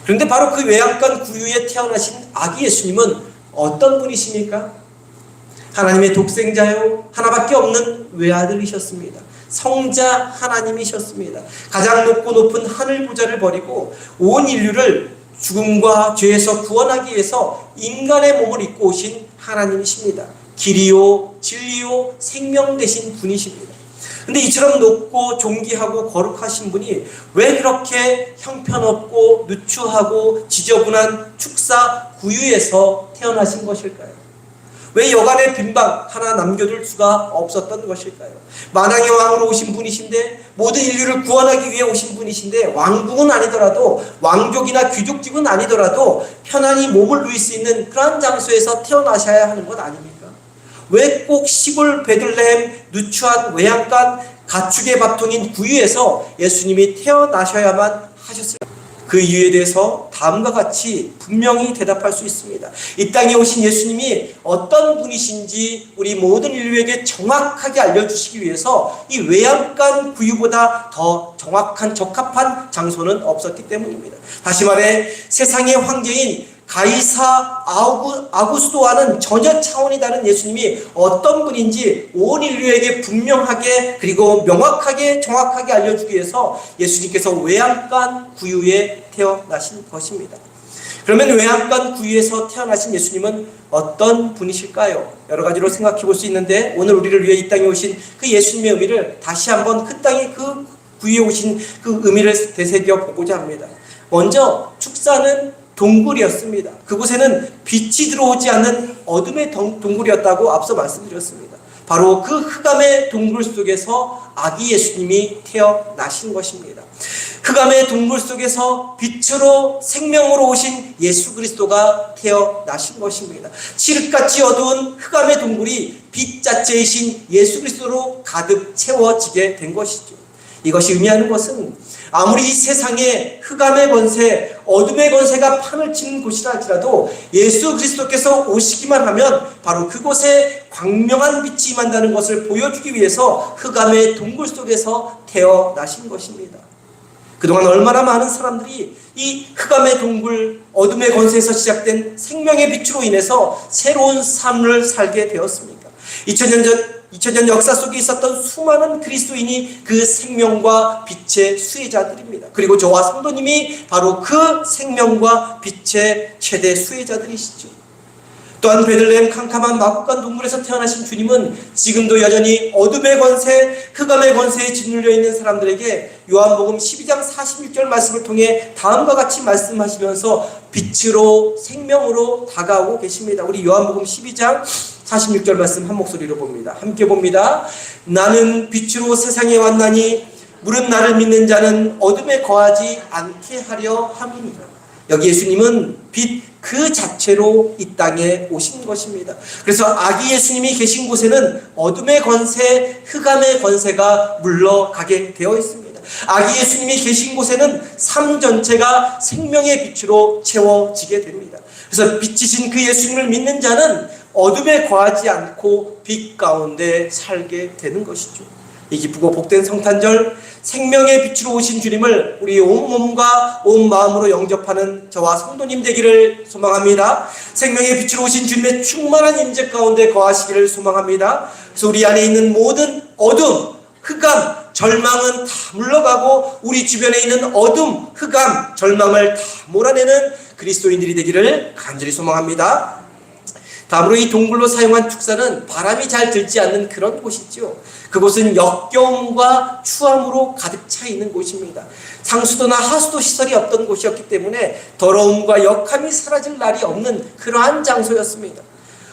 그런데 바로 그 외양간 구유에 태어나신 아기 예수님은 어떤 분이십니까? 하나님의 독생자요, 하나밖에 없는 외아들이셨습니다. 성자 하나님이셨습니다. 가장 높고 높은 하늘 보좌를 버리고 온 인류를 죽음과 죄에서 구원하기 위해서 인간의 몸을 입고 오신 하나님이십니다. 길이요, 진리요, 생명 되신 분이십니다. 근데 이처럼 높고 존귀하고 거룩하신 분이 왜 그렇게 형편없고 누추하고 지저분한 축사 구유에서 태어나신 것일까요? 왜 여간의 빈방 하나 남겨둘 수가 없었던 것일까요? 만왕의 왕으로 오신 분이신데, 모든 인류를 구원하기 위해 오신 분이신데, 왕궁은 아니더라도, 왕족이나 귀족집은 아니더라도 편안히 몸을 누일 수 있는 그런 장소에서 태어나셔야 하는 것 아닙니까? 왜 꼭 시골 베들레헴 누추한 외양간 가축의 밥통인 구유에서 예수님이 태어나셔야만 하셨을까요? 그 이유에 대해서 다음과 같이 분명히 대답할 수 있습니다. 이 땅에 오신 예수님이 어떤 분이신지 우리 모든 인류에게 정확하게 알려주시기 위해서 이 외양간 구유보다 더 정확한 적합한 장소는 없었기 때문입니다. 다시 말해 세상의 황제인 가이사 아구스도와는 전혀 차원이 다른 예수님이 어떤 분인지 온 인류에게 분명하게 그리고 명확하게 정확하게 알려주기 위해서 예수님께서 외양간 구유에 태어나신 것입니다. 그러면 외양간 구유에서 태어나신 예수님은 어떤 분이실까요? 여러 가지로 생각해 볼 수 있는데, 오늘 우리를 위해 이 땅에 오신 그 예수님의 의미를 다시 한번 그 땅에 그 구유에 오신 그 의미를 되새겨 보고자 합니다. 먼저 축사는 동굴이었습니다. 그곳에는 빛이 들어오지 않는 어둠의 동굴이었다고 앞서 말씀드렸습니다. 바로 그 흑암의 동굴 속에서 아기 예수님이 태어나신 것입니다. 흑암의 동굴 속에서 빛으로 생명으로 오신 예수 그리스도가 태어나신 것입니다. 칠흑같이 어두운 흑암의 동굴이 빛 자체이신 예수 그리스도로 가득 채워지게 된 것이죠. 이것이 의미하는 것은 아무리 이 세상에 흑암의 권세, 어둠의 권세가 판을 치는 곳이라 할지라도 예수 그리스도께서 오시기만 하면 바로 그곳에 광명한 빛이 임한다는 것을 보여주기 위해서 흑암의 동굴 속에서 태어나신 것입니다. 그동안 얼마나 많은 사람들이 이 흑암의 동굴, 어둠의 권세에서 시작된 생명의 빛으로 인해서 새로운 삶을 살게 되었습니까? 2000년 역사 속에 있었던 수많은 그리스도인이 그 생명과 빛의 수혜자들입니다. 그리고 저와 성도님이 바로 그 생명과 빛의 최대 수혜자들이시죠. 또한 베들레헴 캄캄한 마구간 동굴에서 태어나신 주님은 지금도 여전히 어둠의 권세, 흑암의 권세에 짓눌려 있는 사람들에게 요한복음 12장 46절 말씀을 통해 다음과 같이 말씀하시면서 빛으로 생명으로 다가오고 계십니다. 우리 요한복음 12장 46절 말씀 한 목소리로 봅니다. 함께 봅니다. 나는 빛으로 세상에 왔나니 물은 나를 믿는 자는 어둠에 거하지 않게 하려 함이니라. 여기 예수님은 빛 그 자체로 이 땅에 오신 것입니다. 그래서 아기 예수님이 계신 곳에는 어둠의 권세, 흑암의 권세가 물러가게 되어 있습니다. 아기 예수님이 계신 곳에는 삶 전체가 생명의 빛으로 채워지게 됩니다. 그래서 빛이신 그 예수님을 믿는 자는 어둠에 거하지 않고 빛 가운데 살게 되는 것이죠. 이 기쁘고 복된 성탄절, 생명의 빛으로 오신 주님을 우리 온 몸과 온 마음으로 영접하는 저와 성도님 되기를 소망합니다. 생명의 빛으로 오신 주님의 충만한 임재 가운데 거하시기를 소망합니다. 그래서 우리 안에 있는 모든 어둠, 흑암, 절망은 다 물러가고 우리 주변에 있는 어둠, 흑암, 절망을 다 몰아내는 그리스도인들이 되기를 간절히 소망합니다. 다음으로 이 동굴로 사용한 축사는 바람이 잘 들지 않는 그런 곳이죠. 그곳은 역겨움과 추함으로 가득 차 있는 곳입니다. 상수도나 하수도 시설이 없던 곳이었기 때문에 더러움과 역함이 사라질 날이 없는 그러한 장소였습니다.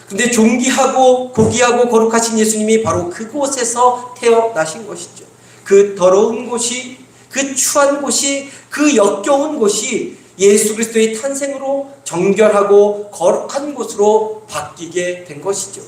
근데 존귀하고 고귀하고 거룩하신 예수님이 바로 그곳에서 태어나신 것이죠. 그 더러운 곳이, 그 추한 곳이, 그 역겨운 곳이 예수 그리스도의 탄생으로 정결하고 거룩한 곳으로 바뀌게 된 것이죠.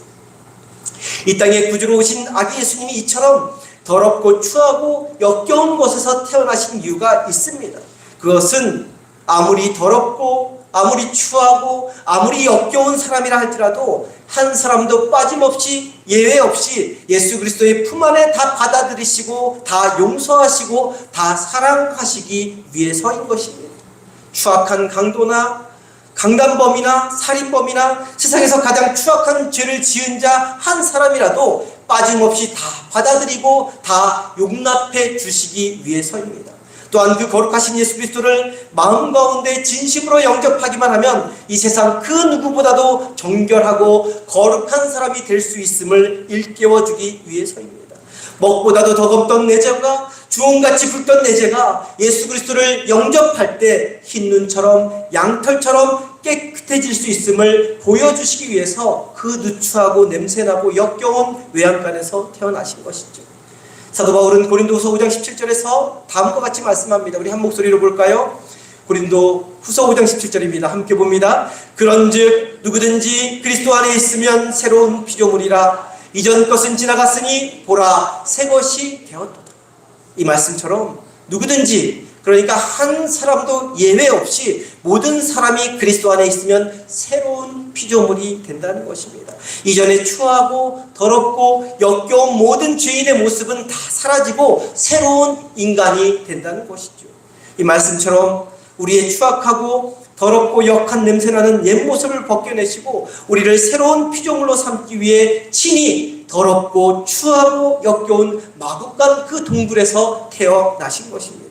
이 땅에 구주로 오신 아기 예수님이 이처럼 더럽고 추하고 역겨운 곳에서 태어나신 이유가 있습니다. 그것은 아무리 더럽고 아무리 추하고 아무리 역겨운 사람이라 할지라도 한 사람도 빠짐없이 예외 없이 예수 그리스도의 품 안에 다 받아들이시고 다 용서하시고 다 사랑하시기 위해서인 것입니다. 추악한 강도나 강간범이나 살인범이나 세상에서 가장 추악한 죄를 지은 자 한 사람이라도 빠짐없이 다 받아들이고 다 용납해 주시기 위해서입니다. 또한 그 거룩하신 예수 그리스도를 마음 가운데 진심으로 영접하기만 하면 이 세상 그 누구보다도 정결하고 거룩한 사람이 될 수 있음을 일깨워주기 위해서입니다. 먹보다도 더 검던 내 죄가 주홍같이 붉던 내 죄가 예수 그리스도를 영접할 때 흰눈처럼 양털처럼 깨끗해질 수 있음을 보여주시기 위해서 그 누추하고 냄새나고 역겨운 외양간에서 태어나신 것이죠. 사도 바울은 고린도후서 5장 17절에서 다음과 같이 말씀합니다. 우리 한 목소리로 볼까요? 고린도후서 5장 17절입니다. 함께 봅니다. 그런즉 누구든지 그리스도 안에 있으면 새로운 피조물이라 이전 것은 지나갔으니 보라 새 것이 되었도다. 이 말씀처럼 누구든지, 그러니까 한 사람도 예외 없이 모든 사람이 그리스도 안에 있으면 새로운 피조물이 된다는 것입니다. 이전에 추하고 더럽고 역겨운 모든 죄인의 모습은 다 사라지고 새로운 인간이 된다는 것이죠. 이 말씀처럼 우리의 추악하고 더럽고 역한 냄새나는 옛 모습을 벗겨내시고 우리를 새로운 피조물로 삼기 위해 친히 더럽고 추하고 역겨운 마구간 그 동굴에서 태어나신 것입니다.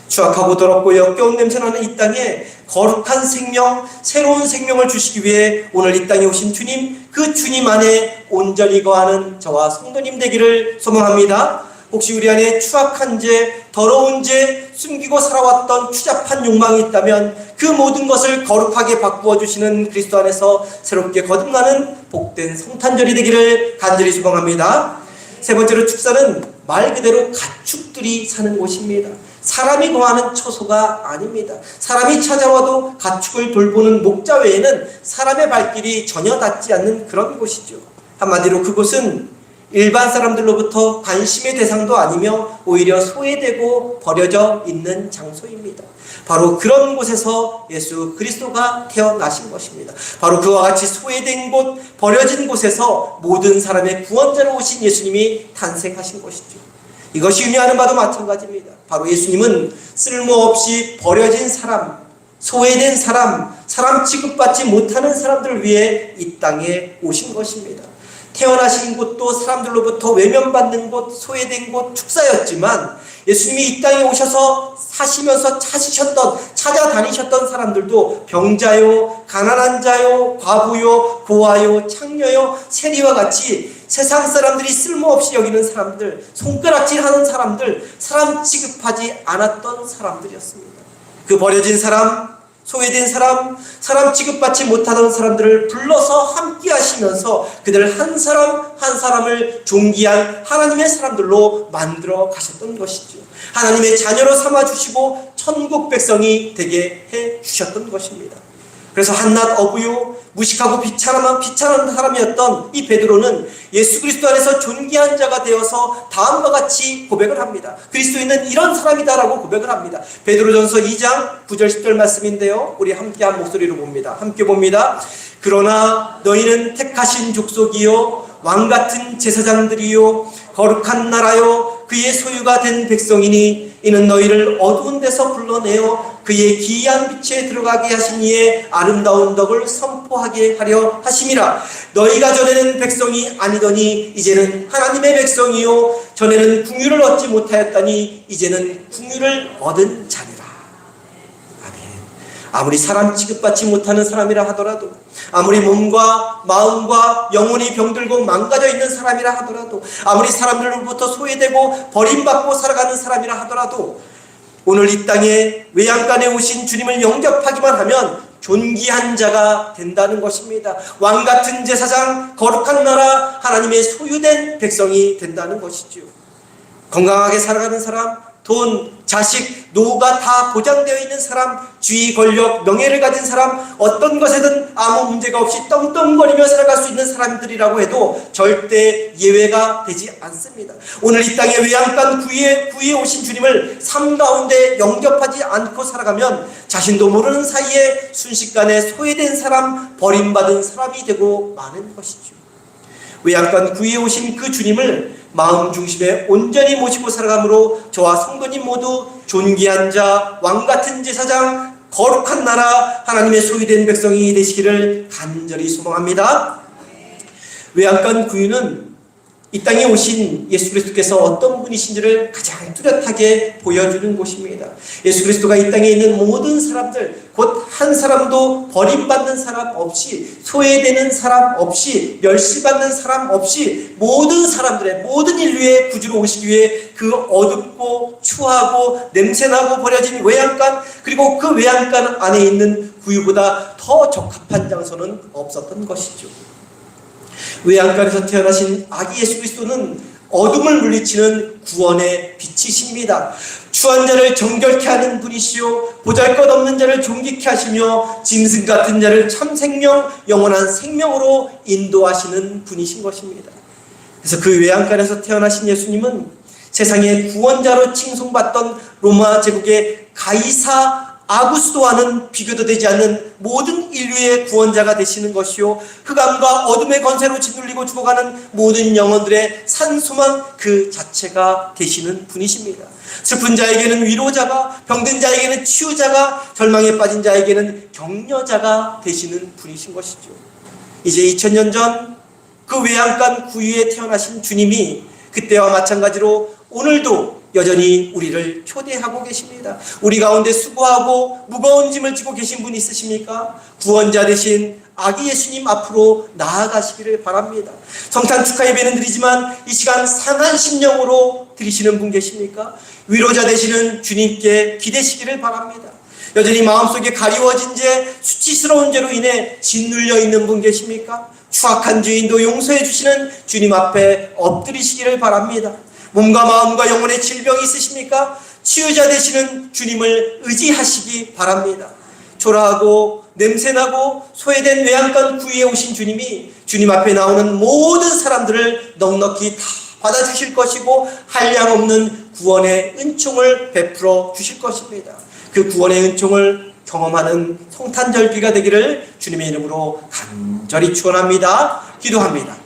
추악하고 더럽고 역겨운 냄새나는 이 땅에 거룩한 생명, 새로운 생명을 주시기 위해 오늘 이 땅에 오신 주님, 그 주님 안에 온전히 거하는 저와 성도님 되기를 소망합니다. 혹시 우리 안에 추악한 죄, 더러운 죄, 숨기고 살아왔던 추잡한 욕망이 있다면 그 모든 것을 거룩하게 바꾸어 주시는 그리스도 안에서 새롭게 거듭나는 복된 성탄절이 되기를 간절히 소망합니다. 세 번째로 축사는 말 그대로 가축들이 사는 곳입니다. 사람이 거하는 처소가 아닙니다. 사람이 찾아와도 가축을 돌보는 목자 외에는 사람의 발길이 전혀 닿지 않는 그런 곳이죠. 한마디로 그곳은 일반 사람들로부터 관심의 대상도 아니며 오히려 소외되고 버려져 있는 장소입니다. 바로 그런 곳에서 예수 그리스도가 태어나신 것입니다. 바로 그와 같이 소외된 곳, 버려진 곳에서 모든 사람의 구원자로 오신 예수님이 탄생하신 것이죠. 이것이 의미하는 바도 마찬가지입니다. 바로 예수님은 쓸모없이 버려진 사람, 소외된 사람, 사람 취급받지 못하는 사람들을 위해 이 땅에 오신 것입니다. 태어나신 곳도 사람들로부터 외면받는 곳, 소외된 곳, 축사였지만 예수님이 이 땅에 오셔서 사시면서 찾아다니셨던 사람들도 병자요, 가난한 자요, 과부요, 고아요, 창녀요, 세리와 같이 세상 사람들이 쓸모없이 여기는 사람들, 손가락질하는 사람들, 사람 취급하지 않았던 사람들이었습니다. 그 버려진 사람, 소외된 사람, 사람 취급받지 못하던 사람들을 불러서 함께 하시면서 그들 한 사람 한 사람을 존귀한 하나님의 사람들로 만들어 가셨던 것이죠. 하나님의 자녀로 삼아주시고 천국 백성이 되게 해주셨던 것입니다. 그래서 한낱 어부요 무식하고 비참한 사람이었던 이 베드로는 예수 그리스도 안에서 존귀한 자가 되어서 다음과 같이 고백을 합니다. 그리스도인은 이런 사람이다라고 고백을 합니다. 베드로전서 2장 9절 10절 말씀인데요, 우리 함께 한 목소리로 봅니다. 함께 봅니다. 그러나 너희는 택하신 족속이요 왕같은 제사장들이요 거룩한 나라요 그의 소유가 된 백성이니 이는 너희를 어두운 데서 불러내어 그의 기이한 빛에 들어가게 하신 이의 아름다운 덕을 선포하게 하려 하심이라. 너희가 전에는 백성이 아니더니 이제는 하나님의 백성이요 전에는 궁유를 얻지 못하였더니 이제는 궁유를 얻은 자니라. 아멘. 아무리 사람 취급받지 못하는 사람이라 하더라도, 아무리 몸과 마음과 영혼이 병들고 망가져 있는 사람이라 하더라도, 아무리 사람들로부터 소외되고 버림받고 살아가는 사람이라 하더라도, 오늘 이 땅에 외양간에 오신 주님을 영접하기만 하면 존귀한 자가 된다는 것입니다. 왕같은 제사장, 거룩한 나라, 하나님의 소유된 백성이 된다는 것이죠. 건강하게 살아가는 사람, 돈, 자식, 노후가 다 보장되어 있는 사람, 지위, 권력, 명예를 가진 사람, 어떤 것에든 아무 문제가 없이 떵떵거리며 살아갈 수 있는 사람들이라고 해도 절대 예외가 되지 않습니다. 오늘 이 땅에 외양간 구위에 오신 주님을 삶 가운데 영접하지 않고 살아가면 자신도 모르는 사이에 순식간에 소외된 사람, 버림받은 사람이 되고 마는 것이죠. 외양간 구위에 오신 그 주님을 마음 중심에 온전히 모시고 살아가므로 저와 성도님 모두 존귀한 자, 왕같은 제사장, 거룩한 나라, 하나님의 소유된 백성이 되시기를 간절히 소망합니다. 외양간 구유는 이 땅에 오신 예수 그리스도께서 어떤 분이신지를 가장 뚜렷하게 보여주는 곳입니다. 예수 그리스도가 이 땅에 있는 모든 사람들, 곧 한 사람도 버림받는 사람 없이, 소외되는 사람 없이, 멸시받는 사람 없이 모든 사람들의, 모든 인류의 구주로 오시기 위해 그 어둡고 추하고 냄새나고 버려진 외양간, 그리고 그 외양간 안에 있는 구유보다 더 적합한 장소는 없었던 것이죠. 외양간에서 태어나신 아기 예수 그리스도는 어둠을 물리치는 구원의 빛이십니다. 추한 자를 정결케 하는 분이시요 보잘것없는 자를 존귀케 하시며 짐승 같은 자를 참 생명, 영원한 생명으로 인도하시는 분이신 것입니다. 그래서 그 외양간에서 태어나신 예수님은 세상의 구원자로 칭송받던 로마 제국의 가이사 아구스도와는 비교도 되지 않는 모든 인류의 구원자가 되시는 것이요 흑암과 어둠의 권세로 짓눌리고 죽어가는 모든 영혼들의 산소망 그 자체가 되시는 분이십니다. 슬픈 자에게는 위로자가, 병든 자에게는 치유자가, 절망에 빠진 자에게는 격려자가 되시는 분이신 것이죠. 이제 2000년 전 그 외양간 구유에 태어나신 주님이 그때와 마찬가지로 오늘도 여전히 우리를 초대하고 계십니다. 우리 가운데 수고하고 무거운 짐을 지고 계신 분 있으십니까? 구원자 되신 아기 예수님 앞으로 나아가시기를 바랍니다. 성탄 축하 예배는 드리지만 이 시간 상한 심령으로 드리시는 분 계십니까? 위로자 되시는 주님께 기대시기를 바랍니다. 여전히 마음속에 가리워진 죄, 수치스러운 죄로 인해 짓눌려 있는 분 계십니까? 추악한 죄인도 용서해 주시는 주님 앞에 엎드리시기를 바랍니다. 몸과 마음과 영혼의 질병이 있으십니까? 치유자 되시는 주님을 의지하시기 바랍니다. 초라하고 냄새나고 소외된 외양간 구유에 오신 주님이 주님 앞에 나오는 모든 사람들을 넉넉히 다 받아주실 것이고 한량없는 구원의 은총을 베풀어 주실 것입니다. 그 구원의 은총을 경험하는 성탄절기가 되기를 주님의 이름으로 간절히 축원합니다. 기도합니다.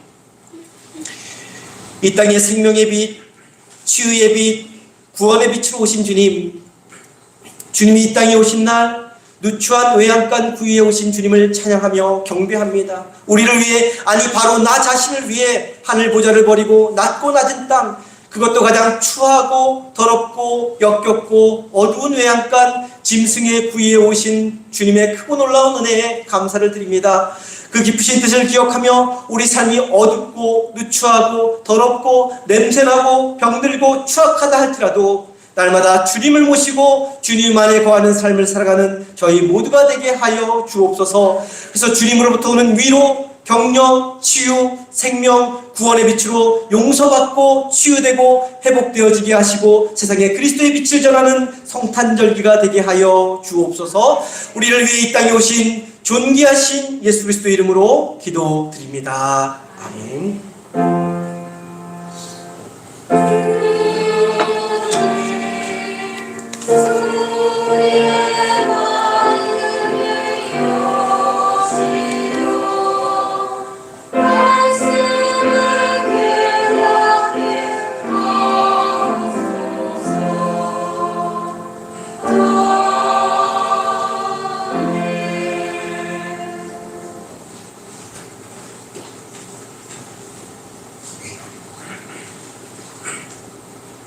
이 땅의 생명의 빛, 치유의 빛, 구원의 빛으로 오신 주님, 주님이 이 땅에 오신 날 누추한 외양간 구유에 오신 주님을 찬양하며 경배합니다. 우리를 위해, 아니 바로 나 자신을 위해 하늘 보좌를 버리고 낮고 낮은 땅, 그것도 가장 추하고 더럽고 역겹고 어두운 외양간 짐승의 구유에 오신 주님의 크고 놀라운 은혜에 감사를 드립니다. 그 깊으신 뜻을 기억하며 우리 삶이 어둡고 누추하고 더럽고 냄새나고 병들고 추악하다 할지라도 날마다 주님을 모시고 주님 안에 거하는 삶을 살아가는 저희 모두가 되게 하여 주옵소서. 그래서 주님으로부터 오는 위로, 격려, 치유, 생명, 구원의 빛으로 용서받고 치유되고 회복되어지게 하시고 세상에 그리스도의 빛을 전하는 성탄절기가 되게 하여 주옵소서. 우리를 위해 이 땅에 오신 존귀하신 예수 그리스도 이름으로 기도드립니다. 아멘.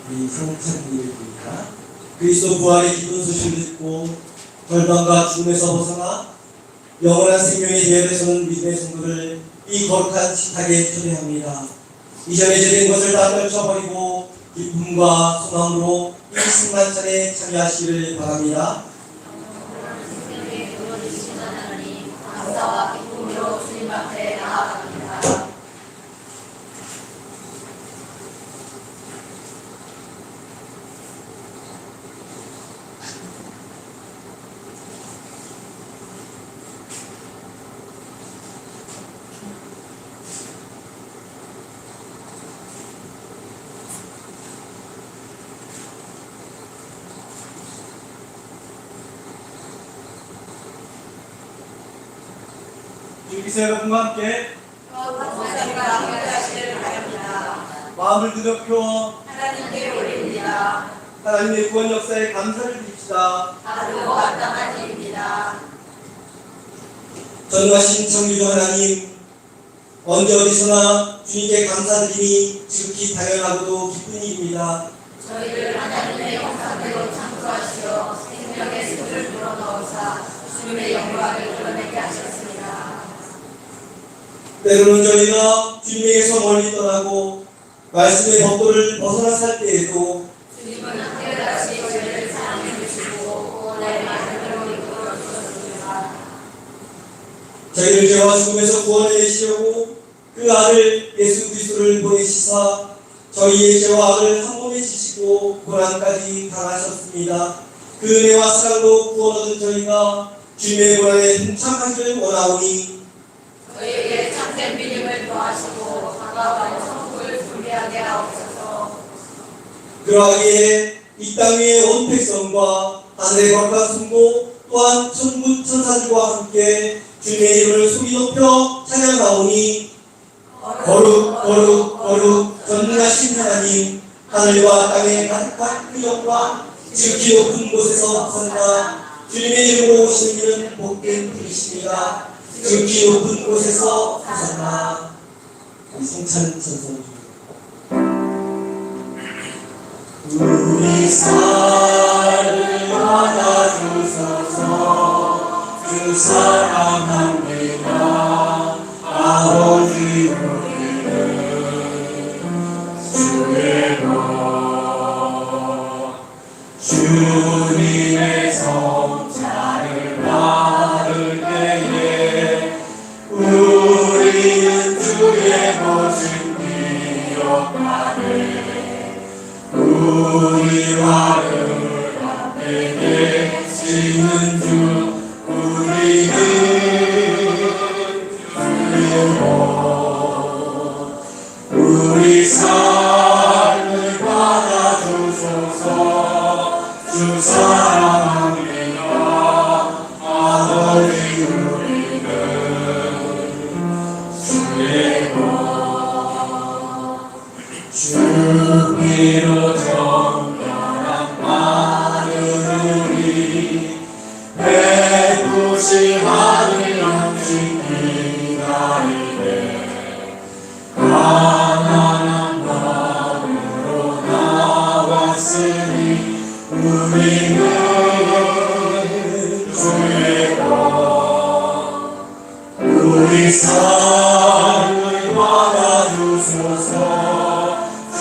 우리 성찬일입니다. 그리스도 부활의 기쁜 소식을 듣고 절망과 죽음에서 벗어나 영원한 생명에 대하여서는 믿음의 성도를 이 거룩한 식탁에 초대합니다. 이전에 제된 것을 다 떨쳐버리고 기쁨과 소망으로 이 승만찬에 참여하시기를 바랍니다.
감사와 기쁨으로 주님 앞에 나아갑니다.
주기세 여러분과 함께
하나님과 함께하시기를 바랍니다.
마음을 드높여
하나님께 올립니다.
하나님의 구원 역사에 감사를 드립시다.
바로 마땅한 일입니다.
전능하신 창조주 하나님, 언제 어디서나 주님께 감사드리니 지극히 당연하고도 기쁜 일입니다.
저희를 하나님의 형상대로 창조하시어 생명의 숲을 불어넣으사 주님의 영광을 드러내게 하셨습니다.
때로는 저희가 주님에게서 멀리 떠나고 말씀의 법도를 벗어나 살 때에도
주님은 한결같이 저희를 사랑해 주시고 구원의 말씀으로 이끌어 주셨습니다.
저희를 죄와 죽음에서 구원해내시려고 그 아들 예수 그리스도를 보내시사 저희의 죄와 악을 한 몸에 지시고 고난까지 당하셨습니다. 그 은혜와 사랑으로 구원 얻은 저희가 주님의 고난에 동참하기를 원하오니
저희에게 참된 믿음을 더하시고 다가와는 천국을 준비하게 하옵소서.
그러하기에 이 땅 위의 온 백성과 하늘의 거룩한 성도 또한 천국 천사들과 함께 주님의 이름을 소리 높여 찬양하오니 거룩 거룩 거룩 전능하신 하나님, 하늘과 땅에 가득한 그 영광 지극히 높은 곳에서 산다. 주님의 이름으로 오시는 이는 복된 분이십니다. 지극히 높은 곳에서 산다. 성찬 찬송 우리 삶을 받아주소서. 주 사랑합니다. 아버지 우리는 주의 것 주님의 성찬을 받을 때에 우리는 주의 것을 기억하네. 우리와 그 앞에 계시는 주 우리는 주의 것 우리 삶을 받아주소서. 주 사랑합니다. 아버지 우리는 주의 것 주 피로 정결한 마늘이 배부시 하늘 양식 기다리네. 가난한 마음으로 나왔으니 우리는 주의 것 우리 삶을 받아주소서.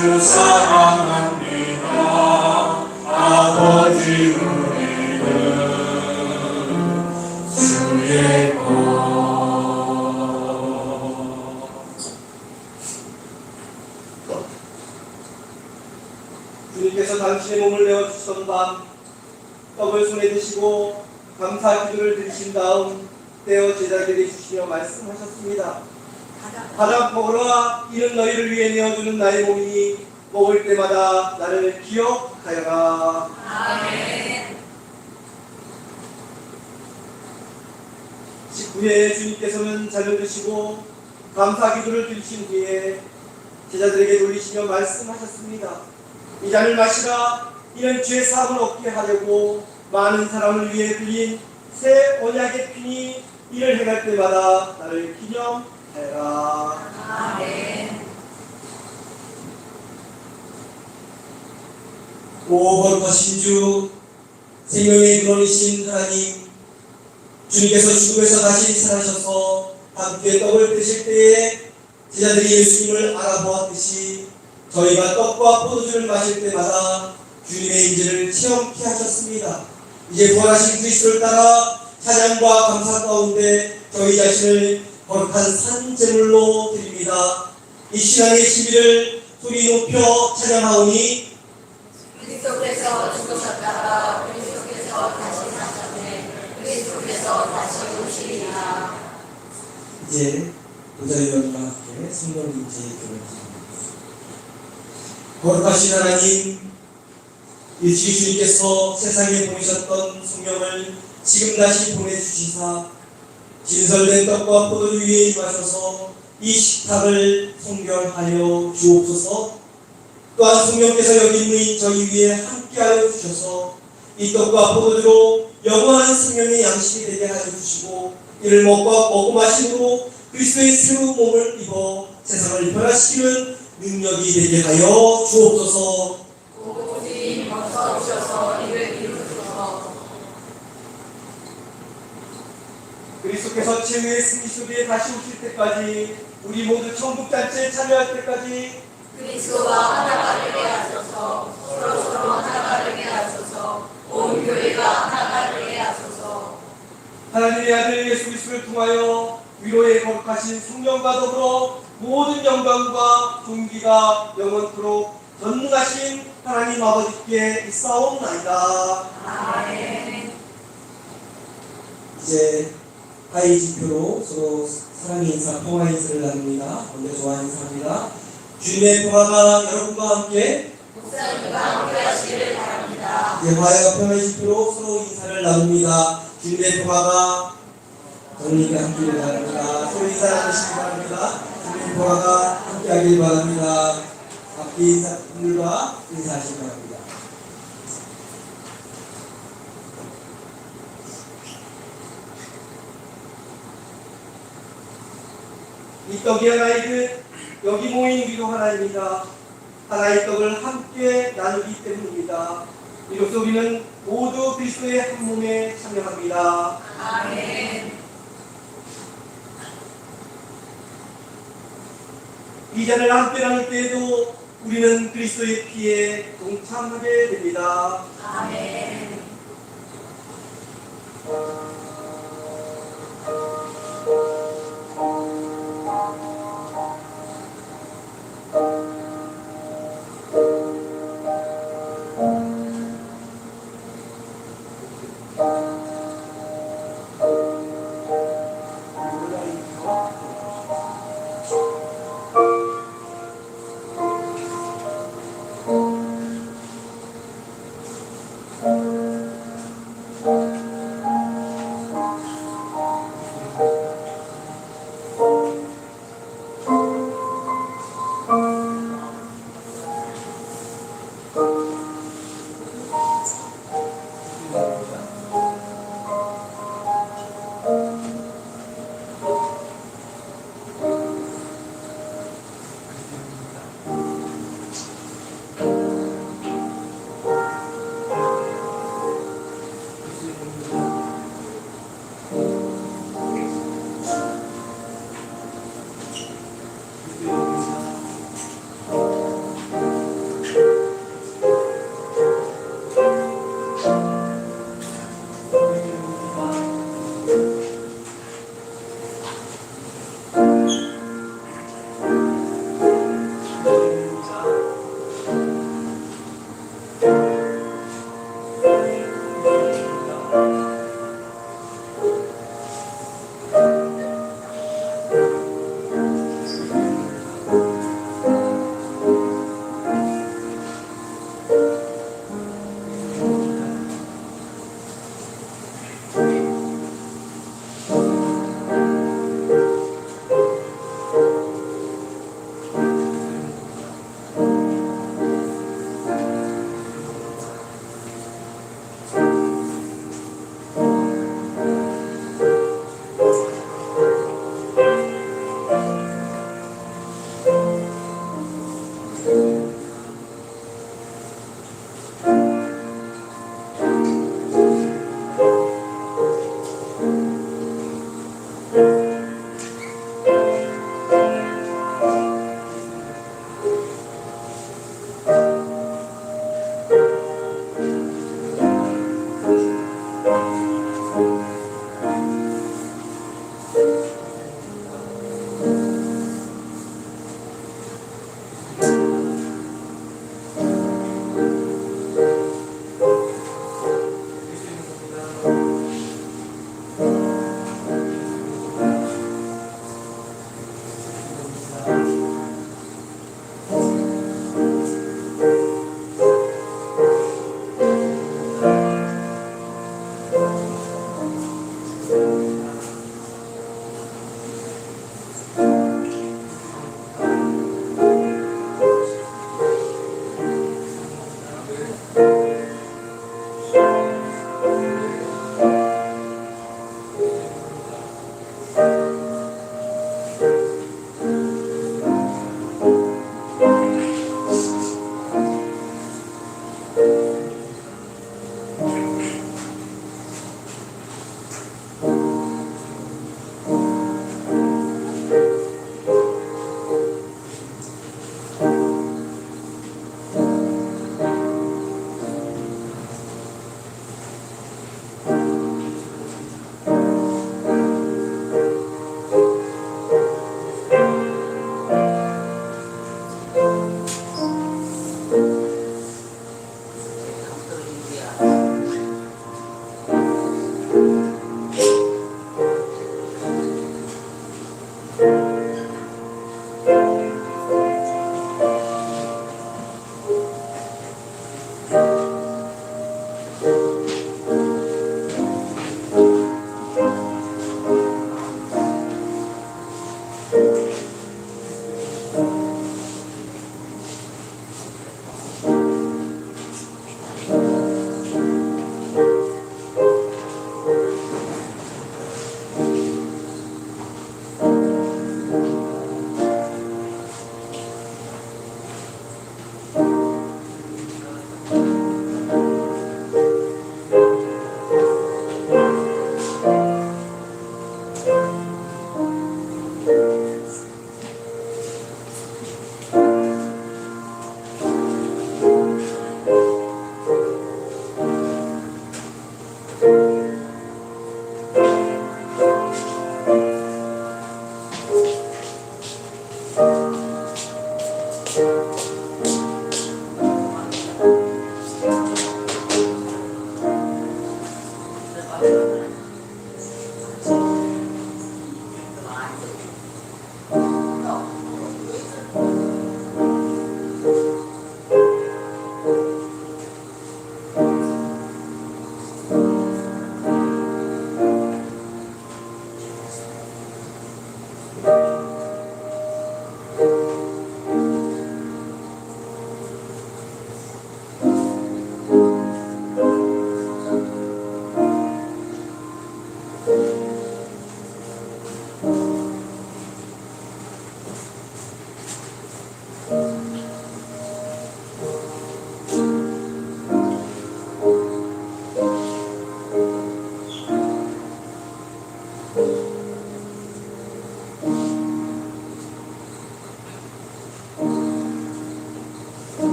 주 사랑합니다. 아버지 우리는 주의 것 주님께서 당신의 몸을 내어주시던 밤 떡을 손에 드시고 감사 기도를 드리신 다음 떼어 제자들에게 주시며 말씀하셨습니다. 바다 먹으라. 이는 너희를 위해 내어주는 나의 몸이니 먹을 때마다 나를 기억하여라.
아멘.
19회 주님께서는 잔을 드시고 감사 기도를 드리신 후에 제자들에게 돌리시며 말씀하셨습니다. 이 잔을 마시라. 이는 죄 사함을 얻게 하려고 많은 사람을 위해 드린 새 언약의 피니 이를 행할 때마다 나를 기념하여라.
아멘.
오 거룩하신 주, 생명의 근원이신 하나님, 주님께서 죽음에서 다시 살아셔서 함께 떡을 드실 때에 제자들이 예수님을 알아보았듯이 저희가 떡과 포도주를 마실 때마다 주님의 인재를 체험케 하셨습니다. 이제 부활하신 그리스도를 따라 찬양과 감사 가운데 저희 자신을 거룩한 산제물로 드립니다. 이 신앙의 시비를 소리 높여 찬양하오니
그리스도께서 죽으셨다가 그리스도께서 다시 사셨네. 그리스도께서 다시 오시리라.
이제 도자연과 함께 성령 인재의 교회입니다. 거룩하신 하나님, 일찍이 주님께서 세상에 보내셨던 성령을 지금 다시 보내주시사 진설된 떡과 포도주 위에 임하셔서 이 식탁을 성결하여 주옵소서. 또한 성령께서 여기 있는 저희 위에 함께하여 주셔서 이 떡과 포도주로 영원한 생명의 양식이 되게 하여 주시고 이를 먹고 마심으로 그리스도의 새로운 몸을 입어 세상을 변화시키는 능력이 되게 하여 주옵소서.
오직 먼저 오셔서 이를 이루소서.
그리스도께서 최후의 승리 속에 다시 오실 때까지 우리 모두 천국 잔치에 참여할 때까지
그리스도와 하나가 되게 하소서. 서로 하나가 되게 하소서. 온 교회가 하나가 되게 하소서.
하나님의 아들 예수 그리스도를 통하여 위로의 거룩하신 성령과 더불어 모든 영광과 존귀가 영원토록 전능하신 하나님 아버지께 있사옵나이다.
아멘.
이제 하이 지표로 서로 사랑의 인사, 평화 인사를 나눕니다. 먼저 좋아 인사합니다. 주님의 평화가 여러분과 함께
목사님과 함께 하시기를 바랍니다.
이제 화해와 평화의 지표로 서로 인사를 나눕니다. 주님의 평화가 여러분과 함께 바랍니다. 서로 인사 나누시기 바랍니다. 주님의 평화가 함께하길 바랍니다. 앞뒤 인사분들과 인사하시기 바랍니다. 이 떡이 하나이듯 여기 모인 우리도 하나입니다. 하나의 떡을 함께 나누기 때문입니다. 이로써 우리는 모두 그리스도의 한 몸에 참여합니다.
아멘.
이 잔을 함께 나눌 때에도 우리는 그리스도의 피에 동참하게 됩니다.
아멘.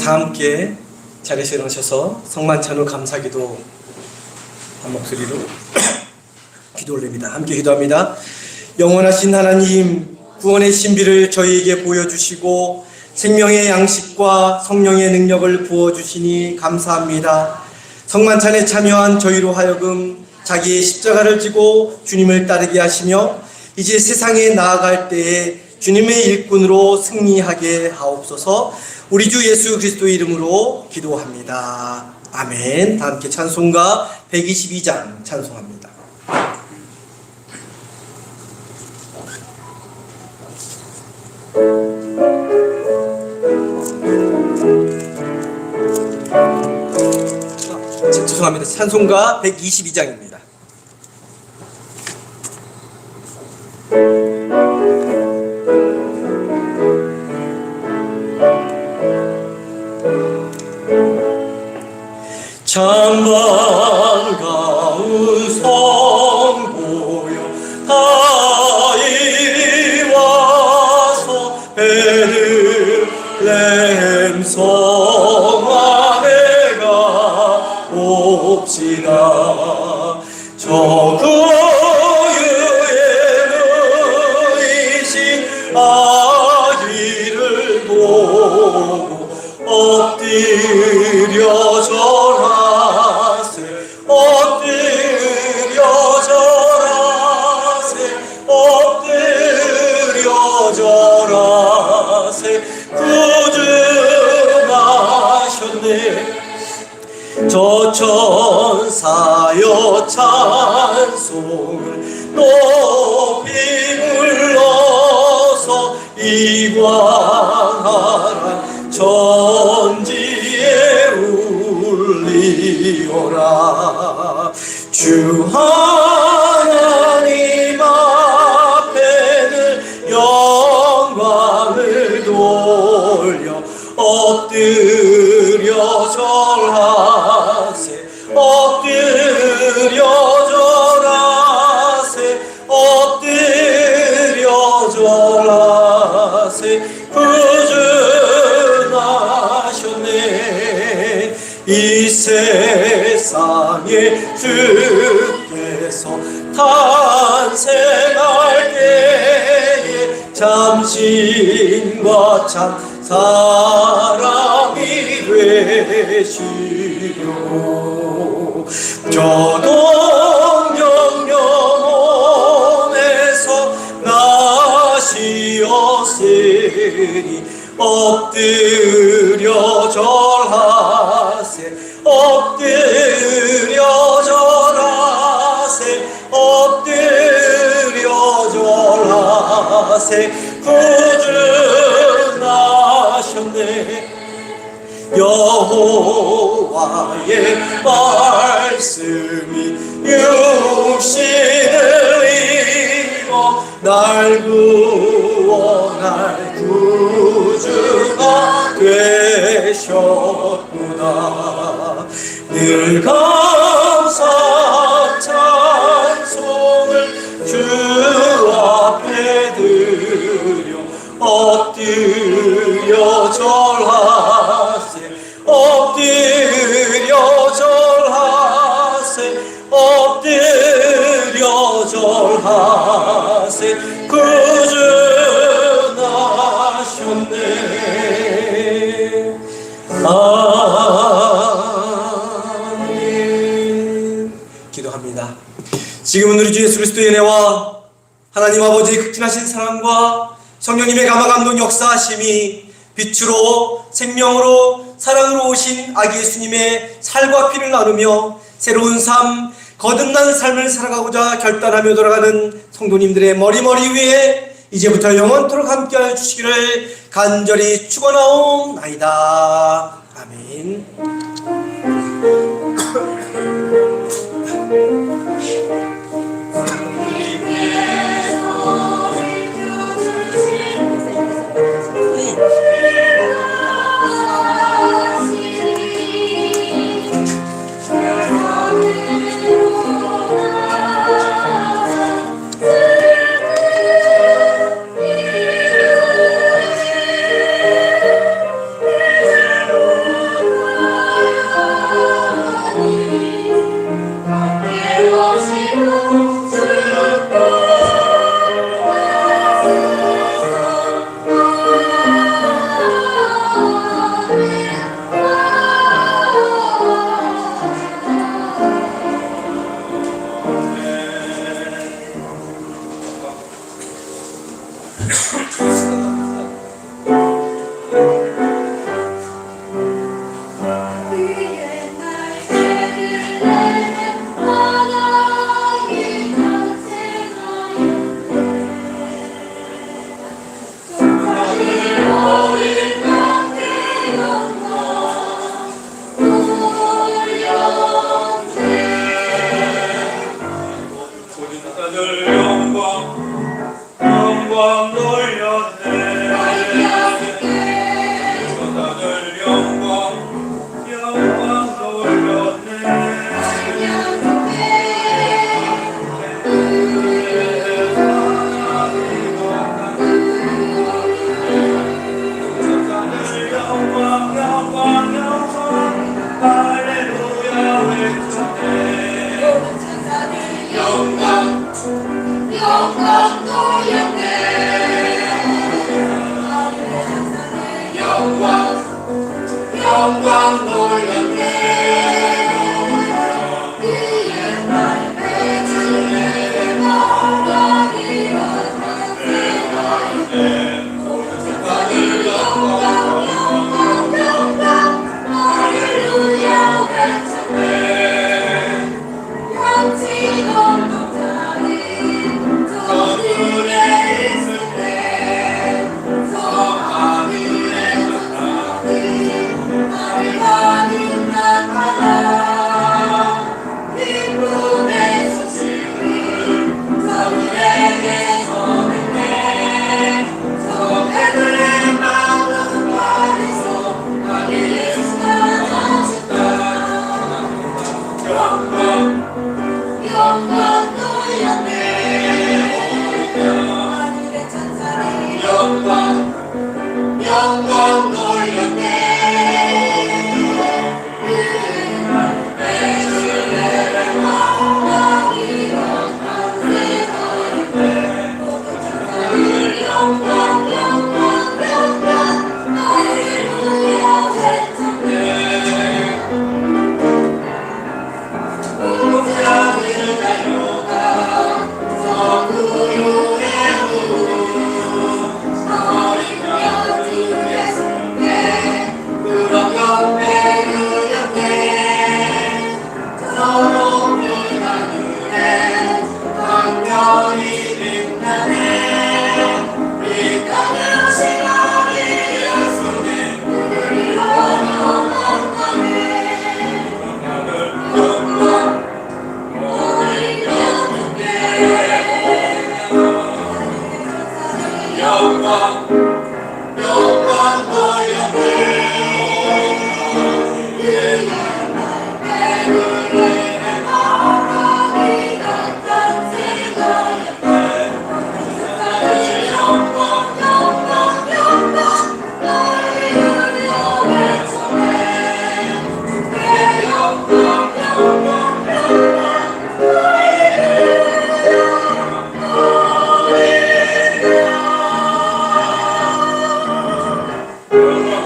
다 함께 자리에서 일어나셔서 성만찬 후 감사기도 한 목소리로 기도 올립니다. 함께 기도합니다. 영원하신 하나님, 구원의 신비를 저희에게 보여주시고 생명의 양식과 성령의 능력을 부어주시니 감사합니다. 성만찬에 참여한 저희로 하여금 자기의 십자가를 지고 주님을 따르게 하시며 이제 세상에 나아갈 때에 주님의 일꾼으로 승리하게 하옵소서. 우리 주 예수 그리스도의 이름으로 기도합니다. 아멘. 다 함께 찬송가 122장 찬송합니다. 죄송합니다. 찬송가 122장입니다. 참 반가운 성도여 다 이리 와서 베들레헴 성 안에 가옵시다. 저 구유의 의식 아기를 보고 엎드려 절하세 엎드려 절하세 엎드려 절하세 구주하셨네. 저 천사여 찬송을 높이 불러서 이광하라 전지에 울리오라. 주 하나님 앞에는 영광을 돌려 엎드려 절하세 엎드려 절하세 엎드려 절하세 구주나셨네. 이 세상에 주께서 탄생할 때에 잠신과 참 사람이 되시려 저동영영원에서 나시었으니 엎드려 절하세 엎드려 절하세 엎드려 절하세 구주나셨네. 여호와의 말씀이 육신을 입어 날 구원할 구주가 되셨구나. 늘 감사 찬송을 주 앞에 드려 엎드려 절하세 엎드려 절하세 엎드려 절하세 구주나셨네. 아멘. 기도합니다. 지금은 우리 주 예수 그리스도의 은혜와 하나님 아버지의 극진하신 사랑과 성령님의 감화감동 역사하심이 빛으로 생명으로 사랑으로 오신 아기 예수님의 살과 피를 나누며 새로운 삶, 거듭난 삶을 살아가고자 결단하며 돌아가는 성도님들의 머리머리 위에 이제부터 영원토록 함께하여 주시기를 간절히 축원하옵나이다. 아멘.
영광 영광 할렐루야 외쳤네
모든 천사들 영광 돌렸네 하늘의 천사들 영광 돌렸네 그의 말에 주의 영광 일어나네 모든 천사들 영광 할렐루야 외쳤네 양치던 동자는 저 하늘에 있을 때저 하늘의 천사들 하늘 가는 나타나 기쁨의 소식을 저들에게 전했네 저 배들의 마음 안에서 하늘 예수가 나셨다 영광 돌렸네 하늘의 천사를 영광 돌렸네 내 주의 영광 일어난 세상에 모든 천사를 영광 할렐루야 외쳤네 우상을 달려가 저 구유의 어린 여주의 손에 그런 옆에 그렸네 저높은 하늘에 강렬히 빛나네 빛나는 시간이 예수님 그들이 영원한 밤에 영광 영광 돌렸네 그의 말에 바람이 같은 생각에 영광 할렐루야 외쳤네 내 영광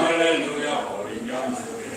할렐루야 어린 양식에